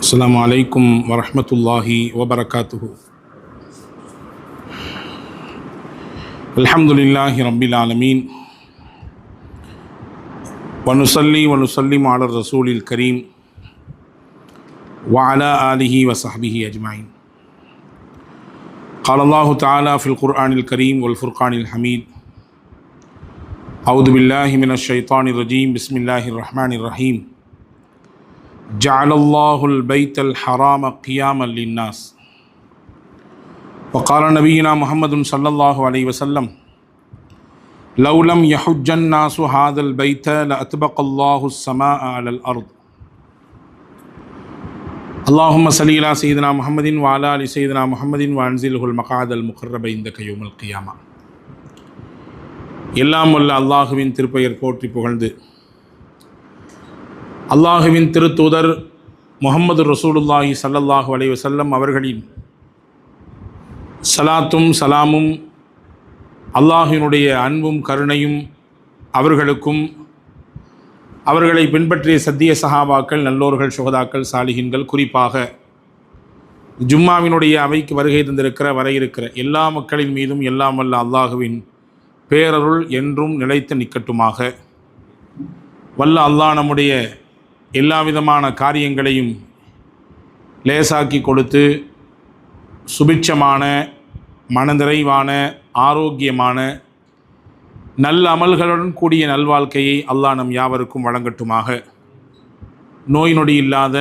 السلام عليكم ورحمة الله وبركاته. الحمد لله رب العالمين ونصلي ونسلم على الرسول الكريم وعلى آله وصحبه أجمعين. قال الله تعالى في القرآن الكريم والفرقان الحميد: أعوذ بالله من الشيطان الرجيم، بسم الله الرحمن الرحيم. جعل الله البيت الحرام قياما للناس. وقال نبينا محمد صلى الله عليه وسلم: لو لم يحج الناس هذا البيت لأطبق الله السماء على الأرض. اللهم صل على سيدنا محمد وعلى آل سيدنا محمد وأنزله المقعد المقرب عندك يوم القيامة. எல்லாம் வல்ல அல்லாஹுவின் திருப்பெயர் போற்றி புகழ்ந்து, அல்லாஹுவின் திருத்தூதர் முஹம்மது ரசூலுல்லாஹி ஸல்லல்லாஹு அலைஹி வஸல்லம் அவர்களின் சலாத்தும் சலாமும் அல்லாஹினுடைய அன்பும் கருணையும் அவர்களுக்கும் அவர்களை பின்பற்றிய சத்திய சஹாபாக்கள், நல்லோர்கள், சுஹதாக்கள், சாலிஹின்கள், குறிப்பாக ஜும்மாவினுடைய அவைக்கு வருகை தந்திருக்கிற வர இருக்கிற எல்லா மக்களின் மீதும் எல்லாம் வல்ல அல்லாஹுவின் பேரருள் என்றும் நிலைத்து நிற்கட்டுமாக. வல்ல அல்லாஹ் நம்முடைய எல்லா விதமான காரியங்களையும் லேசாக்கி கொடுத்து சுபிட்சமான, மனநிறைவான, ஆரோக்கியமான, நல்ல அமல்களுடன் கூடிய நல்வாழ்க்கையை அல்லாஹ் நம் யாவருக்கும் வழங்கட்டுமாக. நோய் நொடி இல்லாத,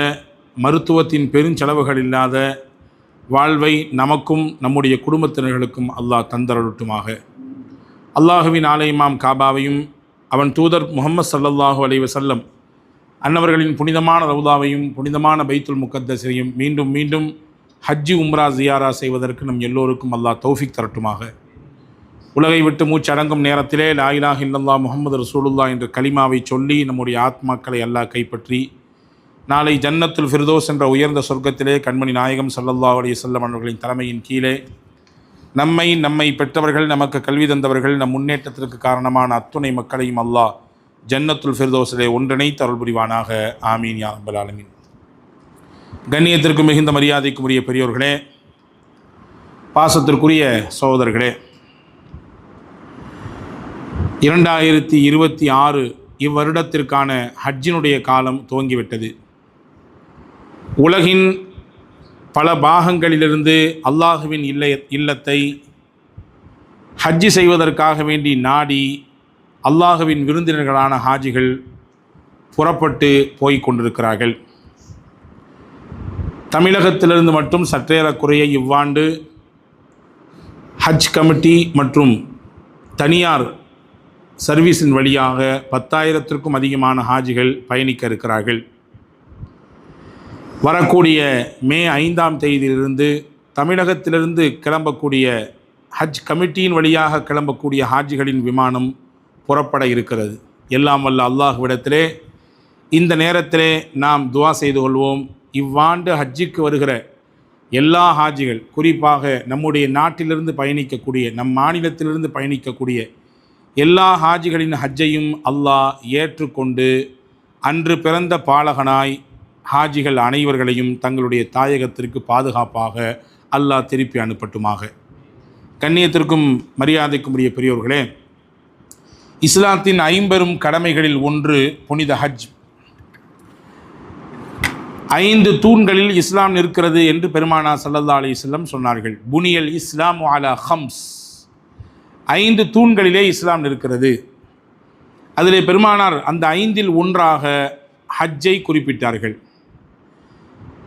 மருத்துவத்தின் பெருஞ்செலவுகள் இல்லாத வாழ்வை நமக்கும் நம்முடைய குடும்பத்தினர்களுக்கும் அல்லாஹ் தந்தரட்டுமாக. அல்லாஹுவின் ஆலயமாம் காபாவையும் அவன் தூதர் முஹம்மது ஸல்லல்லாஹு அலைஹி வஸல்லம் அன்னவர்களின் புனிதமான ரவுதாவையும் புனிதமான பைத்துல் முகத்தஸையும் மீண்டும் மீண்டும் ஹஜ்ஜி உம்ரா ஜியாரா செய்வதற்கு நம் எல்லோருக்கும் அல்லாஹ் தௌஃபீக் தரட்டுமாக. உலகை விட்டு மூச்சடங்கும் நேரத்திலே லா இலாஹ இல்லல்லாஹ் முஹம்மது ரசூலுல்லாஹ் என்ற கலிமாவை சொல்லி நம்முடைய ஆத்மாக்களை அல்லாஹ் கைப்பற்றி நாளை ஜன்னத்துல் ஃபிர்தௌஸ் என்ற உயர்ந்த சொர்க்கத்திலே கண்மணி நாயகம் ஸல்லல்லாஹு அலைஹி வஸல்லம் அவர்களின் தலைமையின் கீழே நம்மை பெற்றவர்கள், நமக்கு கல்வி தந்தவர்கள், நம் முன்னேற்றத்திற்கு காரணமான அத்துணை மக்களையும் அல்லாஹ் ஜன்னத்துல் ஃபிர்தௌஸிலே ஒன்றிணைத்து அருள் புரிவானாக. ஆமீன் யா ரப்பல் ஆலமீன். கண்ணியத்திற்கு மிகுந்த மரியாதைக்கும் உரிய பெரியோர்களே, பாசத்திற்குரிய சகோதரர்களே, 2026 இவ்வருடத்திற்கான ஹஜ்ஜினுடைய காலம் துவங்கிவிட்டது. உலகின் பல பாகங்களிலிருந்து அல்லாஹுவின் இல்லத்தை ஹஜ்ஜி செய்வதற்காக வேண்டி நாடி அல்லாஹுவின் விருந்தினர்களான ஹாஜிகள் புறப்பட்டு போய் கொண்டிருக்கிறார்கள். தமிழகத்திலிருந்து மட்டும் சற்றேறக்குறைய இவ்வாண்டு ஹஜ் கமிட்டி மற்றும் தனியார் சர்வீஸின் வழியாக 10,000க்கும் அதிகமான ஹாஜிகள் பயணிக்க இருக்கிறார்கள். வரக்கூடிய மே 5ஆம் தேதியிலிருந்து தமிழகத்திலிருந்து கிளம்பக்கூடிய ஹஜ் கமிட்டியின் வழியாக கிளம்பக்கூடிய ஹாஜிகளின் விமானம் புறப்பட இருக்கிறது. எல்லாம் வல்ல அல்லாஹ்விடத்திலே இந்த நேரத்திலே நாம் துஆ செய்து கொள்வோம். இவ்வாண்டு ஹஜ்ஜிக்கு வருகிற எல்லா ஹாஜிகள், குறிப்பாக நம்முடைய நாட்டிலிருந்து பயணிக்கக்கூடிய, நம் மாநிலத்திலிருந்து பயணிக்கக்கூடிய எல்லா ஹாஜிகளின் ஹஜ்ஜையும் அல்லாஹ் ஏற்றுக்கொண்டு அன்று பிறந்த பாலகனாய் ஹாஜிகள் அனைவர்களையும் தங்களுடைய தாயகத்திற்கு பாதுகாப்பாக அல்லாஹ் திருப்பி அனுப்பட்டுமாக. கண்ணியத்திற்கும் மரியாதைக்கும் உரிய பெரியோர்களே, இஸ்லாத்தின் 50 கடமைகளில் ஒன்று புனித ஹஜ். 5 தூண்களில் இஸ்லாம் நிற்கிறது என்று பெருமானார் ஸல்லல்லாஹு அலைஹி வஸல்லம் சொன்னார்கள். புனியல் இஸ்லாம் அலா ஹம்ஸ், 5 தூண்களிலே இஸ்லாம் நிற்கிறது. அதிலே பெருமானார் அந்த 5இல் ஒன்றாக ஹஜ்ஜை குறிப்பிட்டார்கள்.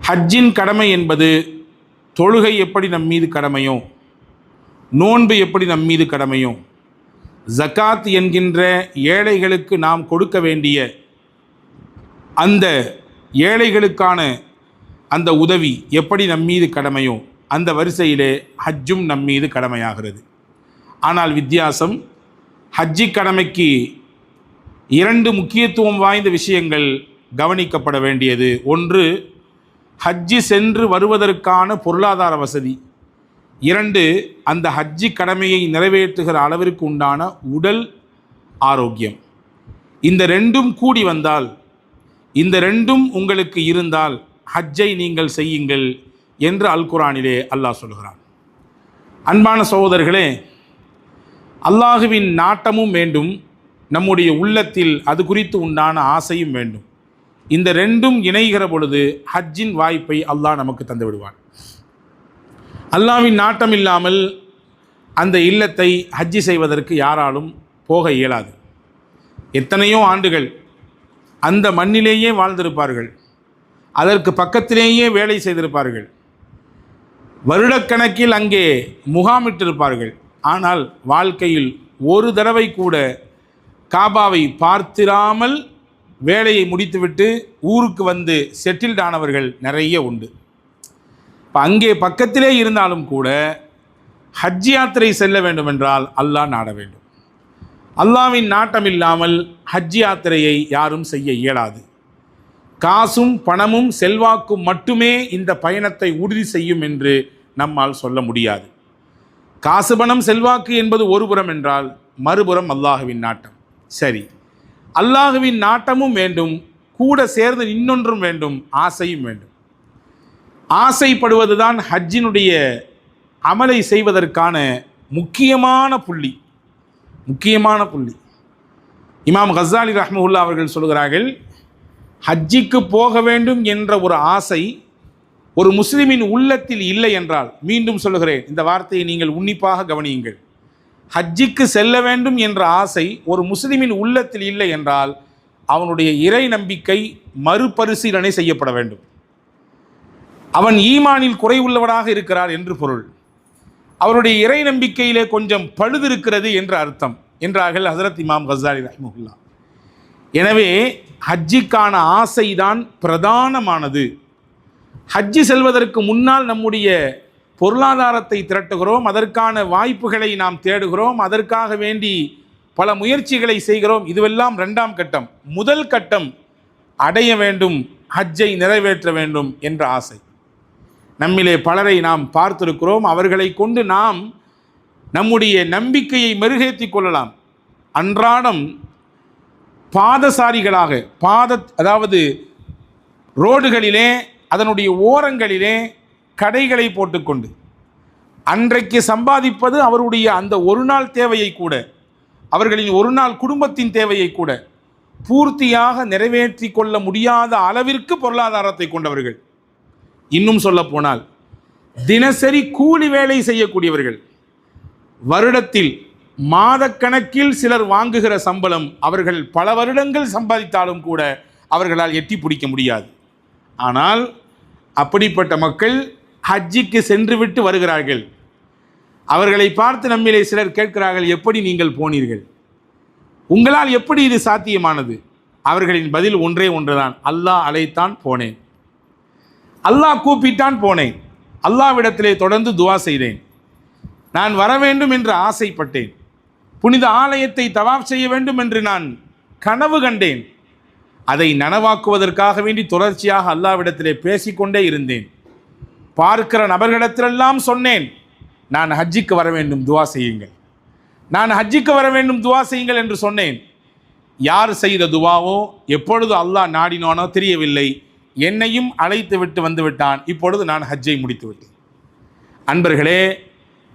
ஹஜ்ஜின் கடமை என்பது தொழுகை எப்படி நம் மீது கடமையோ, நோன்பு எப்படி நம் மீது கடமையோ, ஜகாத் என்கின்ற ஏழைகளுக்கு நாம் கொடுக்க வேண்டிய அந்த ஏழைகளுக்கான அந்த உதவி எப்படி நம் மீது கடமையோ, அந்த வரிசையிலே ஹஜ்ஜும் நம் மீது கடமையாகிறது. ஆனால் வித்தியாசம், ஹஜ்ஜி கடமைக்கு 2 முக்கியத்துவம் வாய்ந்த விஷயங்கள் கவனிக்கப்பட வேண்டியது. ஒன்று, ஹஜ்ஜி சென்று வருவதற்கான பொருளாதார வசதி. 2, அந்த ஹஜ்ஜி கடமையை நிறைவேற்றுகிற அளவிற்கு உண்டான உடல் ஆரோக்கியம். இந்த 2ம் கூடி வந்தால், இந்த 2ம் உங்களுக்கு இருந்தால் ஹஜ்ஜை நீங்கள் செய்யுங்கள் என்று அல் குர்ஆனிலே அல்லாஹ் சொல்கிறான். அன்பான சகோதரர்களே, அல்லாஹுவின் நாட்டமும் வேண்டும், நம்முடைய உள்ளத்தில் அது குறித்து உண்டான ஆசையும் வேண்டும். இந்த ரெண்டும் இணைகிற பொழுது ஹஜ்ஜின் வாய்ப்பை அல்லாஹ் நமக்கு தந்து விடுவான். அல்லாஹ்வின் நாட்டம் இல்லாமல் அந்த இல்லத்தை ஹஜ்ஜி செய்வதற்கு யாராலும் போக இயலாது. எத்தனையோ ஆண்டுகள் அந்த மண்ணிலேயே வாழ்ந்திருப்பார்கள், அதற்கு பக்கத்திலேயே வேலை செய்திருப்பார்கள், வருடக்கணக்கில் அங்கே முகாமிட்டிருப்பார்கள். ஆனால் வாழ்க்கையில் ஒரு தடவை கூட காபாவை பார்த்திராமல் வேலையை முடித்துவிட்டு ஊருக்கு வந்து செட்டில்ட் ஆனவர்கள் நிறைய உண்டு. இப்போ அங்கே பக்கத்திலே இருந்தாலும் கூட ஹஜ் யாத்திரை செல்ல வேண்டுமென்றால் அல்லாஹ் நாட வேண்டும். அல்லாஹ்வின் நாட்டம் இல்லாமல் ஹஜ் யாத்திரையை யாரும் செய்ய இயலாது. காசும் பணமும் செல்வாக்கும் மட்டுமே இந்த பயணத்தை உறுதி செய்யும் என்று நம்மால் சொல்ல முடியாது. காசு பணம் செல்வாக்கு என்பது ஒரு புறம் என்றால், மறுபுறம் அல்லாஹுவின் நாட்டம். சரி, அல்லாஹுவின் நாட்டமும் வேண்டும், கூட சேர்ந்து இன்னொன்றும் வேண்டும், ஆசையும் வேண்டும். ஆசைப்படுவதுதான் ஹஜ்ஜினுடைய அமலை செய்வதற்கான முக்கியமான புள்ளி. இமாம் கஸ்ஸாலி ரஹ்மத்துல்லாஹி அவர்கள் சொல்கிறார்கள், ஹஜ்ஜிக்கு போக வேண்டும் என்ற ஒரு ஆசை ஒரு முஸ்லிமின் உள்ளத்தில் இல்லை என்றால், மீண்டும் சொல்லுகிறேன், இந்த வார்த்தையை நீங்கள் உன்னிப்பாக கவனியுங்கள், ஹஜ்ஜிக்கு செல்ல வேண்டும் என்ற ஆசை ஒரு முஸ்லிமின் உள்ளத்தில் இல்லை என்றால் அவனுடைய இறை நம்பிக்கை மறுபரிசீலனை செய்யப்பட வேண்டும். அவன் ஈமானில் குறைவுள்ளவனாக இருக்கிறார் என்று பொருள். அவருடைய இறை நம்பிக்கையிலே கொஞ்சம் பழுது இருக்கிறது என்று அர்த்தம் என்றார்கள் ஹஸரத் இமாம் கஸ்ஸாலி ரஹ்மத்துல்லாஹ். எனவே ஹஜ்ஜிக்கான ஆசைதான் பிரதானமானது. ஹஜ்ஜி செல்வதற்கு முன்னால் நம்முடைய பொருளாதாரத்தை திரட்டுகிறோம், அதற்கான வாய்ப்புகளை நாம் தேடுகிறோம், அதற்காக வேண்டி பல முயற்சிகளை செய்கிறோம். இதுவெல்லாம் இரண்டாம் கட்டம். முதல் கட்டம் அடைய வேண்டும், ஹஜ்ஜை நிறைவேற்ற வேண்டும் என்ற ஆசை. நம்மிலே பலரை நாம் பார்த்திருக்கிறோம். அவர்களை கொண்டு நாம் நம்முடைய நம்பிக்கையை மெருகேற்றி கொள்ளலாம். அன்றாடம் பாதசாரிகளாக அதாவது ரோடுகளிலே அதனுடைய ஓரங்களிலே கடைகளை போட்டுக்கொண்டு அன்றைக்கு சம்பாதிப்பது அவருடைய அந்த ஒரு நாள் தேவையை கூட, அவர்களின் ஒரு நாள் குடும்பத்தின் தேவையை கூட பூர்த்தியாக நிறைவேற்றி கொள்ள முடியாத அளவிற்கு பொருளாதாரத்தை கொண்டவர்கள். இன்னும் சொல்ல போனால் தினசரி கூலி வேலை செய்யக்கூடியவர்கள். வருடத்தில் மாதக்கணக்கில் சிலர் வாங்குகிற சம்பளம் அவர்கள் பல வருடங்கள் சம்பாதித்தாலும் கூட அவர்களால் எட்டி பிடிக்க முடியாது. ஆனால் அப்படிப்பட்ட மக்கள் ஹஜ்ஜிக்கு சென்று விட்டு வருகிறார்கள். அவர்களை பார்த்து நம்மிலே சிலர் கேட்கிறார்கள், எப்படி நீங்கள் போனீர்கள், உங்களால் எப்படி இது சாத்தியமானது? அவர்களின் பதில் ஒன்றே ஒன்றுதான், அல்லாஹ் அழைத்தான் போனேன், அல்லாஹ் கூப்பிட்டான் போனேன், அல்லாஹ்விடத்திலே தொடர்ந்து துவா செய்தேன், நான் வர வேண்டும் என்று ஆசைப்பட்டேன், புனித ஆலயத்தை தவாப் செய்ய வேண்டும் என்று நான் கனவு கண்டேன், அதை நனவாக்குவதற்காக வேண்டி தொடர்ச்சியாக அல்லாஹ்விடத்திலே பேசிக்கொண்டே இருந்தேன், பார்க்கிற நபர்களிடத்திலெல்லாம் சொன்னேன், நான் ஹஜ்ஜிக்கு வர வேண்டும் துவா செய்யுங்கள், நான் ஹஜ்ஜிக்கு வர வேண்டும் துவா செய்யுங்கள் என்று சொன்னேன். யார் செய்த துவாவோ எப்பொழுது அல்லாஹ் நாடினானோ தெரியவில்லை, என்னையும் அழைத்து விட்டு வந்து விட்டான். இப்பொழுது நான் ஹஜ்ஜை முடித்து விட்டேன். அன்பர்களே,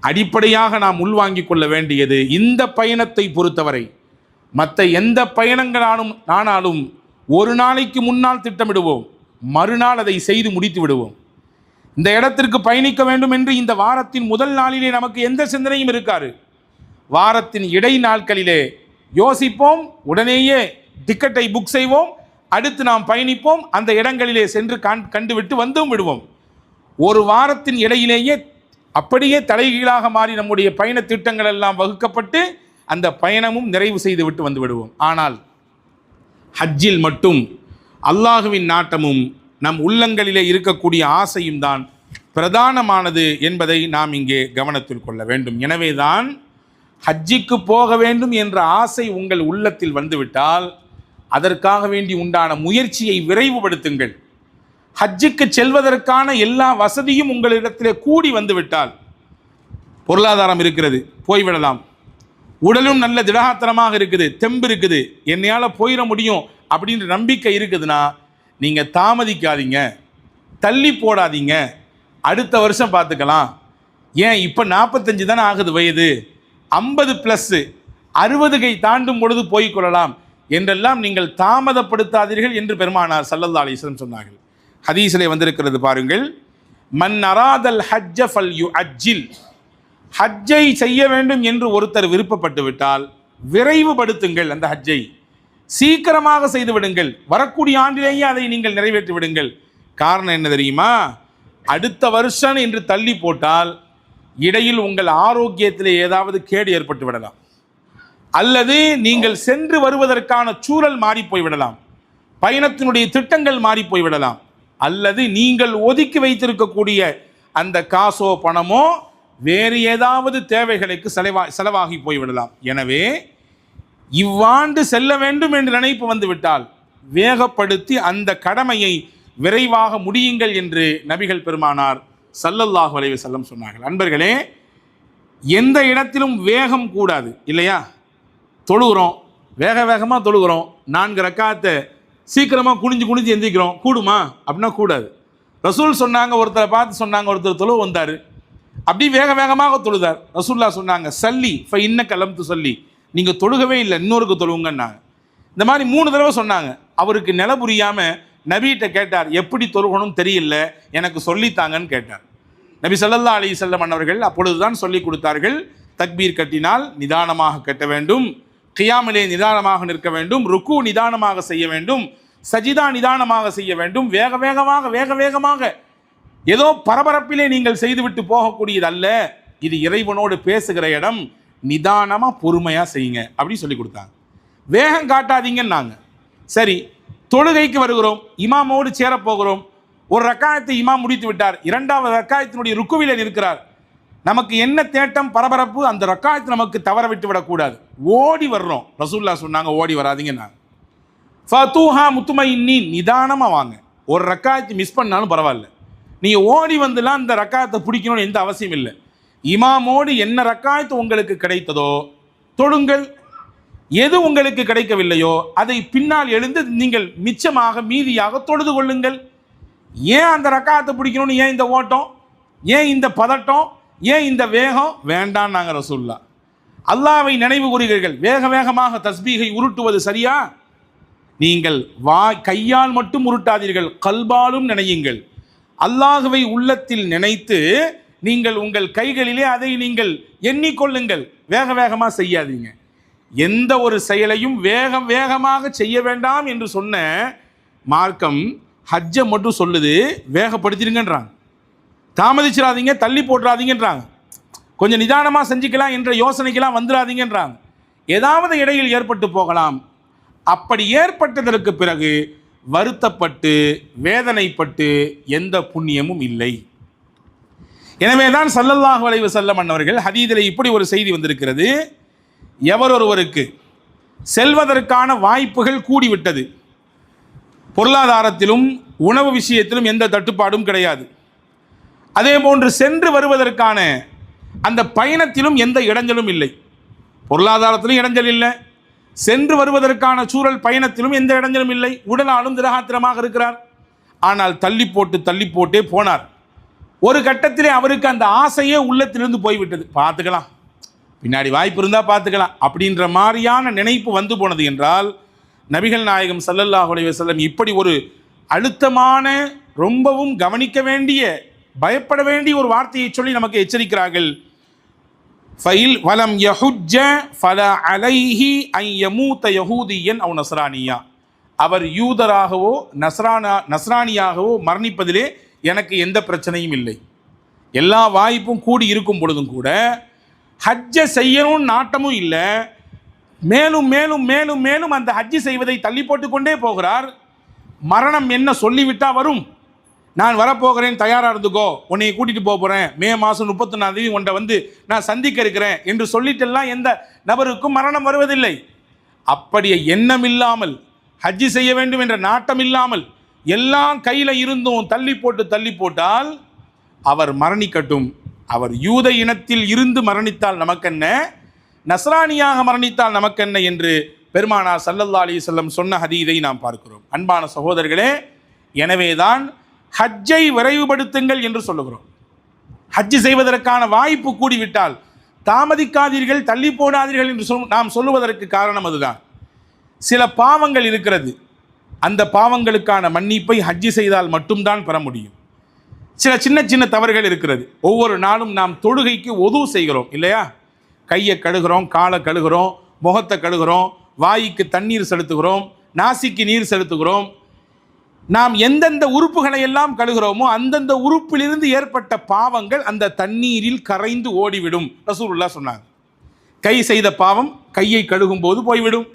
அடிப்படையாக நாம் உள்வாங்கிக் கொள்ள வேண்டியது, இந்த பயணத்தை பொறுத்தவரை மற்ற எந்த பயணங்களானாலும் ஒரு நாளைக்கு முன்னால் திட்டமிடுவோம், மறுநாள் அதை செய்து முடித்து விடுவோம். இந்த இடத்திற்கு பயணிக்க வேண்டும் என்று இந்த வாரத்தின் முதல் நாளிலே நமக்கு எந்த சிந்தனையும் இருக்காது. வாரத்தின் இடை நாட்களிலே யோசிப்போம், உடனேயே டிக்கெட்டை புக் செய்வோம், அடுத்து நாம் பயணிப்போம், அந்த இடங்களிலே சென்று கண்டுவிட்டு வந்தும் விடுவோம். ஒரு வாரத்தின் இடையிலேயே அப்படியே தலைகீழாக மாறி நம்முடைய பயண திட்டங்கள் எல்லாம் வகுக்கப்பட்டு அந்த பயணமும் நிறைவு செய்து விட்டு வந்து விடுவோம். ஆனால் ஹஜ்ஜில் மட்டும் அல்லாஹுவின் நாட்டமும் நம் உள்ளங்களிலே இருக்கக்கூடிய ஆசையும் தான் பிரதானமானது என்பதை நாம் இங்கே கவனத்தில் கொள்ள வேண்டும். எனவேதான் ஹஜ்ஜிக்கு போக வேண்டும் என்ற ஆசை உங்கள் உள்ளத்தில் வந்துவிட்டால் அதற்காக வேண்டி உண்டான முயற்சியை விரைவுபடுத்துங்கள். ஹஜ்ஜுக்கு செல்வதற்கான எல்லா வசதியும் உங்களிடத்திலே கூடி வந்துவிட்டால், பொருளாதாரம் இருக்கிறது, போய்விடலாம், உடலும் நல்ல திடகாத்திரமாக இருக்குது, தெம்பு இருக்குது, என்னையால் போயிட முடியும் அப்படின்ற நம்பிக்கை இருக்குதுன்னா நீங்கள் தாமதிக்காதீங்க. தள்ளி போடாதீங்க, அடுத்த வருஷம் பார்த்துக்கலாம். ஏன் இப்போ 45 தானே ஆகுது வயது, 50+, 60 தாண்டும் பொழுது போய்கொள்ளலாம் என்றெல்லாம் நீங்கள் தாமதப்படுத்தாதீர்கள் என்று பெருமானார் ஸல்லல்லாஹு அலைஹி வஸல்லம் சொன்னார்கள். ஹதீஸிலே வந்திருக்கிறது பாருங்கள், மன் அராதல் ஹஜ்ஜ ஃபல்யுஅஜ்ஜில், ஹஜ்ஜை செய்ய வேண்டும் என்று ஒருத்தர் விருப்பப்பட்டு விட்டால் விரைவுபடுத்துங்கள், அந்த ஹஜ்ஜை சீக்கிரமாக செய்து விடுங்கள், வரக்கூடிய ஆண்டிலேயே அதை நீங்கள் நிறைவேற்றி விடுங்கள். காரணம் என்ன தெரியுமா? அடுத்த வருஷம் என்று தள்ளி போட்டால் இடையில் உங்கள் ஆரோக்கியத்தில் ஏதாவது கேடு ஏற்பட்டு விடலாம், அல்லது நீங்கள் சென்று வருவதற்கான சூழல் மாறி போய்விடலாம், பயணத்தினுடைய திட்டங்கள் மாறி போய்விடலாம், அல்லது நீங்கள் ஒதுக்கி வைத்திருக்கக்கூடிய அந்த காசோ பணமோ வேறு ஏதாவது தேவைகளுக்கு செலவாகி போய்விடலாம். எனவே இவ்வாண்டு செல்ல வேண்டும் என்று நினைப்பு வந்துவிட்டால் வேகப்படுத்தி அந்த கடமையை விரைவாக முடியுங்கள் என்று நபிகள் பெருமானார் ஸல்லல்லாஹு அலைஹி வஸல்லம் சொன்னார்கள். அன்பர்களே, எந்த இடத்திலும் வேகம் கூடாது இல்லையா? தொழுகிறோம், வேக வேகமாக தொழுகிறோம், 4 ரக்காத்தை சீக்கிரமாக குனிஞ்சு எந்திரிக்கிறோம், கூடுமா? அப்படின்னா கூடாது. ரசூல் சொன்னாங்க, ஒருத்தரை பார்த்து சொன்னாங்க, ஒருத்தர் தொழுவு வந்தார், அப்படி வேக வேகமாக தொழுதார். ரசூல்லா சொன்னாங்க, சல்லி ஃப இன்னக லம் துஸல்லி, நீங்கள் தொழுகவே இல்லை, இன்னொருக்கு தொழுவுங்கன்னாங்க. இந்த மாதிரி 3 தடவை சொன்னாங்க. அவருக்கு நில புரியாமல் நபிகிட்ட கேட்டார், எப்படி தொழுகணும் தெரியல, எனக்கு சொல்லித்தாங்கன்னு கேட்டார். நபி ஸல்லல்லாஹு அலைஹி வஸல்லம் அவர்கள் அப்பொழுதுதான் சொல்லி கொடுத்தார்கள், தக்பீர் கட்டினால் நிதானமாக கட்ட வேண்டும், கியாமிலே நிதானமாக நிற்க வேண்டும், ருக்கு நிதானமாக செய்ய வேண்டும், சஜிதா நிதானமாக செய்ய வேண்டும். வேக வேகமாக ஏதோ பரபரப்பிலே நீங்கள் செய்துவிட்டு போகக்கூடியது அல்ல, இது இறைவனோடு பேசுகிற இடம், நிதானமாக பொறுமையாக செய்யுங்க அப்படின்னு சொல்லி கொடுத்தாங்க. வேகம் காட்டாதீங்கன்னாங்க. சரி, தொழுகைக்கு வருகிறோம், இமாமோடு சேரப்போகிறோம், ஒரு ரக்காயத்தை இமாம் முடித்து விட்டார், 2வது ரக்காயத்தினுடைய ருக்குவிலே இருக்கிறார். நமக்கு என்ன தேட்டம், பரபரப்பு, அந்த ரக்காயத்தை நமக்கு தவற விட்டு விடக்கூடாது, ஓடி வர்றோம். ரசூல்லா சொன்னாங்க, ஓடி வராதிங்கன்னாங்க. ஃபதூஹா முத்துமையின்னீன், நிதானமாக வாங்க, ஒரு ரக்காயத்தை மிஸ் பண்ணாலும் பரவாயில்ல, நீங்கள் ஓடி வந்துலாம் அந்த ரக்காயத்தை பிடிக்கணும்னு எந்த அவசியம் இல்லை. இமாமோடு என்ன ரக்காயத்து உங்களுக்கு கிடைத்ததோ தொழுங்கள், எது உங்களுக்கு கிடைக்கவில்லையோ அதை பின்னால் எழுந்து நீங்கள் மிச்சமாக மீதியாக தொழுது கொள்ளுங்கள். ஏன் அந்த ரக்காயத்தை பிடிக்கணும்னு, ஏன் இந்த ஓட்டம், ஏன் இந்த பதட்டம், ஏன் இந்த வேகம் வேண்டாம்? நாங்கள் ரசூல்லா அல்லாஹ்வை நினைவு கூறுகிறீர்கள், வேக வேகமாக தஸ்பீகை உருட்டுவது சரியா? நீங்கள் கையால் மட்டும் உருட்டாதீர்கள், கல்பாலும் நினையுங்கள். அல்லாஹ்வை உள்ளத்தில் நினைத்து நீங்கள் உங்கள் கைகளிலே அதை நீங்கள் எண்ணிக்கொள்ளுங்கள், வேக வேகமாக செய்யாதீங்க. எந்த ஒரு செயலையும் வேகமாக செய்ய வேண்டாம் என்று சொன்ன மார்க்கம் ஹஜ்ஜை மட்டும் சொல்லுது, வேகப்படுத்திடுங்கன்றாங்க, தாமதிச்சிடாதீங்க, தள்ளி போட்டுறாதீங்கன்றாங்க, கொஞ்சம் நிதானமாக செஞ்சுக்கலாம் என்ற யோசனைக்கெல்லாம் வந்துடாதீங்கன்றாங்க. ஏதாவது இடையில் ஏற்பட்டு போகலாம். அப்படி ஏற்பட்டதற்கு பிறகு வருத்தப்பட்டு வேதனைப்பட்டு எந்த புண்ணியமும் இல்லை. எனவே தான் ஸல்லல்லாஹு அலைஹி வஸல்லம் அவர்கள் ஹதீஸிலே இப்படி ஒரு செய்தி வந்திருக்கிறது, எவரொருவருக்கு செல்வதற்கான வாய்ப்புகள் கூடிவிட்டது, பொருளாதாரத்திலும் உணவு விஷயத்திலும் எந்த தட்டுப்பாடும் கிடையாது, அதே போன்று சென்று வருவதற்கான அந்த பயணத்திலும் எந்த இடைஞ்சலும் இல்லை, பொருளாதாரத்திலும் இடைஞ்சல் இல்லை, சென்று வருவதற்கான சூழல் பயணத்திலும் எந்த இடைஞ்சலும் இல்லை, உடலாலும் திரகாத்திரமாக இருக்கிறார். ஆனால் தள்ளி போட்டே போனார். ஒரு கட்டத்திலே அவருக்கு அந்த ஆசையே உள்ளத்திலிருந்து போய்விட்டது, பார்த்துக்கலாம், பின்னாடி வாய்ப்பு இருந்தால் பார்த்துக்கலாம் அப்படின்ற மாதிரியான நினைப்பு வந்து போனது என்றால், நபிகள் நாயகம் ஸல்லல்லாஹு அலைஹி வஸல்லம் இப்படி ஒரு அழுத்தமான, ரொம்பவும் கவனிக்க வேண்டிய, பயப்பட வேண்டிய ஒரு வார்த்தையை சொல்லி நமக்கு எச்சரிக்கிறார்கள். ஃபைல் வலம் யஹுஜ்ஜ ஃபலா அலைஹி அன் யமூத யஹூதியன் அவ் நஸ்ரானியா, அவர் யூதராகவோ நஸ்ரானியாகவோ மரணிப்பதிலே எனக்கு எந்த பிரச்சனையும் இல்லை. எல்லா வாய்ப்பும் கூடி இருக்கும் பொழுதும் கூட ஹஜ்ஜை செய்யணும்னு நாட்டமும் இல்லை, மேலும் மேலும் மேலும் மேலும் அந்த ஹஜ்ஜி செய்வதை தள்ளி போட்டுக்கொண்டே போகிறார். மரணம் என்ன சொல்லிவிட்டால் வரும், நான் வரப்போகிறேன், தயாராக இருந்துக்கோ, உன்னை கூட்டிகிட்டு போகிறேன், மே மாதம் 31ஆம் தேதி உன்னை வந்து நான் சந்திக்க இருக்கிறேன் என்று சொல்லிட்டெல்லாம் எந்த நபருக்கும் மரணம் வருவதில்லை. அப்படியே எண்ணம் இல்லாமல், ஹஜ்ஜி செய்ய வேண்டும் என்ற நாட்டம் இல்லாமல், எல்லாம் கையில் இருந்தும் தள்ளி போட்டால் அவர் மரணிக்கட்டும். அவர் யூத இனத்தில் இருந்து மரணித்தால் நமக்கென்ன, நஸ்ரானியாக மரணித்தால் நமக்கென்ன என்று பெருமானார் ஸல்லல்லாஹு அலைஹி வஸல்லம் சொன்ன ஹதீஸை நாம் பார்க்கிறோம். அன்பான சகோதரர்களே, எனவேதான் ஹஜ்ஜை விரைவுபடுத்துங்கள் என்று சொல்லுகிறோம். ஹஜ்ஜு செய்வதற்கான வாய்ப்பு கூடிவிட்டால் தாமதிக்காதீர்கள், தள்ளி போடாதீர்கள் என்று நாம் சொல்லுவதற்கு காரணம் அதுதான். சில பாவங்கள் இருக்கிறது, அந்த பாவங்களுக்கான மன்னிப்பை ஹஜ்ஜு செய்தால் மட்டும்தான் பெற முடியும். சில சின்ன சின்ன தவறுகள் இருக்கிறது. ஒவ்வொரு நாளும் நாம் தொழுகைக்கு ஒது செய்கிறோம் இல்லையா? கையை கழுகிறோம், காலை கழுகிறோம், முகத்தை கழுகிறோம், வாய்க்கு தண்ணீர் செலுத்துகிறோம், நாசிக்கு நீர் செலுத்துகிறோம். நாம் எந்தெந்த உறுப்புகளை எல்லாம் கழுகிறோமோ அந்தந்த உறுப்பிலிருந்து ஏற்பட்ட பாவங்கள் அந்த தண்ணீரில் கரைந்து ஓடிவிடும். ரசூலுல்லாஹ் சொன்னாங்க. கை செய்த பாவம் கையை கழுகும் போது போய்விடும்.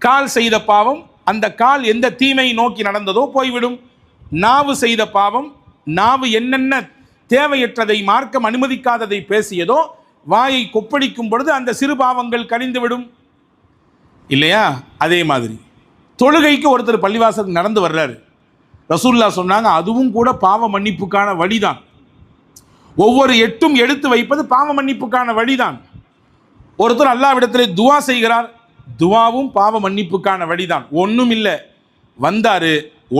கால் செய்த பாவம் அந்த கால் எந்த தீமை நோக்கி நடந்ததோ போய்விடும். நாவு செய்த பாவம், நாவு என்னென்ன தேவையற்றதை, மார்க்கம் அனுமதிக்காததை பேசியதோ வாயை கொப்பளிக்கும் பொழுது அந்த சிறு பாவங்கள் கழிந்துவிடும் இல்லையா? அதே மாதிரி தொழுகைக்கு ஒருத்தர் பள்ளிவாசலுக்கு நடந்து வர்றாரு, ரசூலுல்லாஹ் சொன்னாங்க அதுவும் கூட பாவ மன்னிப்புக்கான வழிதான். ஒவ்வொரு எட்டும் எடுத்து வைப்பது பாவ மன்னிப்புக்கான வழிதான். ஒருத்தர் அல்லாஹ்விடத்திலே துவா செய்கிறார், துவாவும் பாவ மன்னிப்புக்கான வழிதான். ஒன்றும் இல்லை, வந்தார்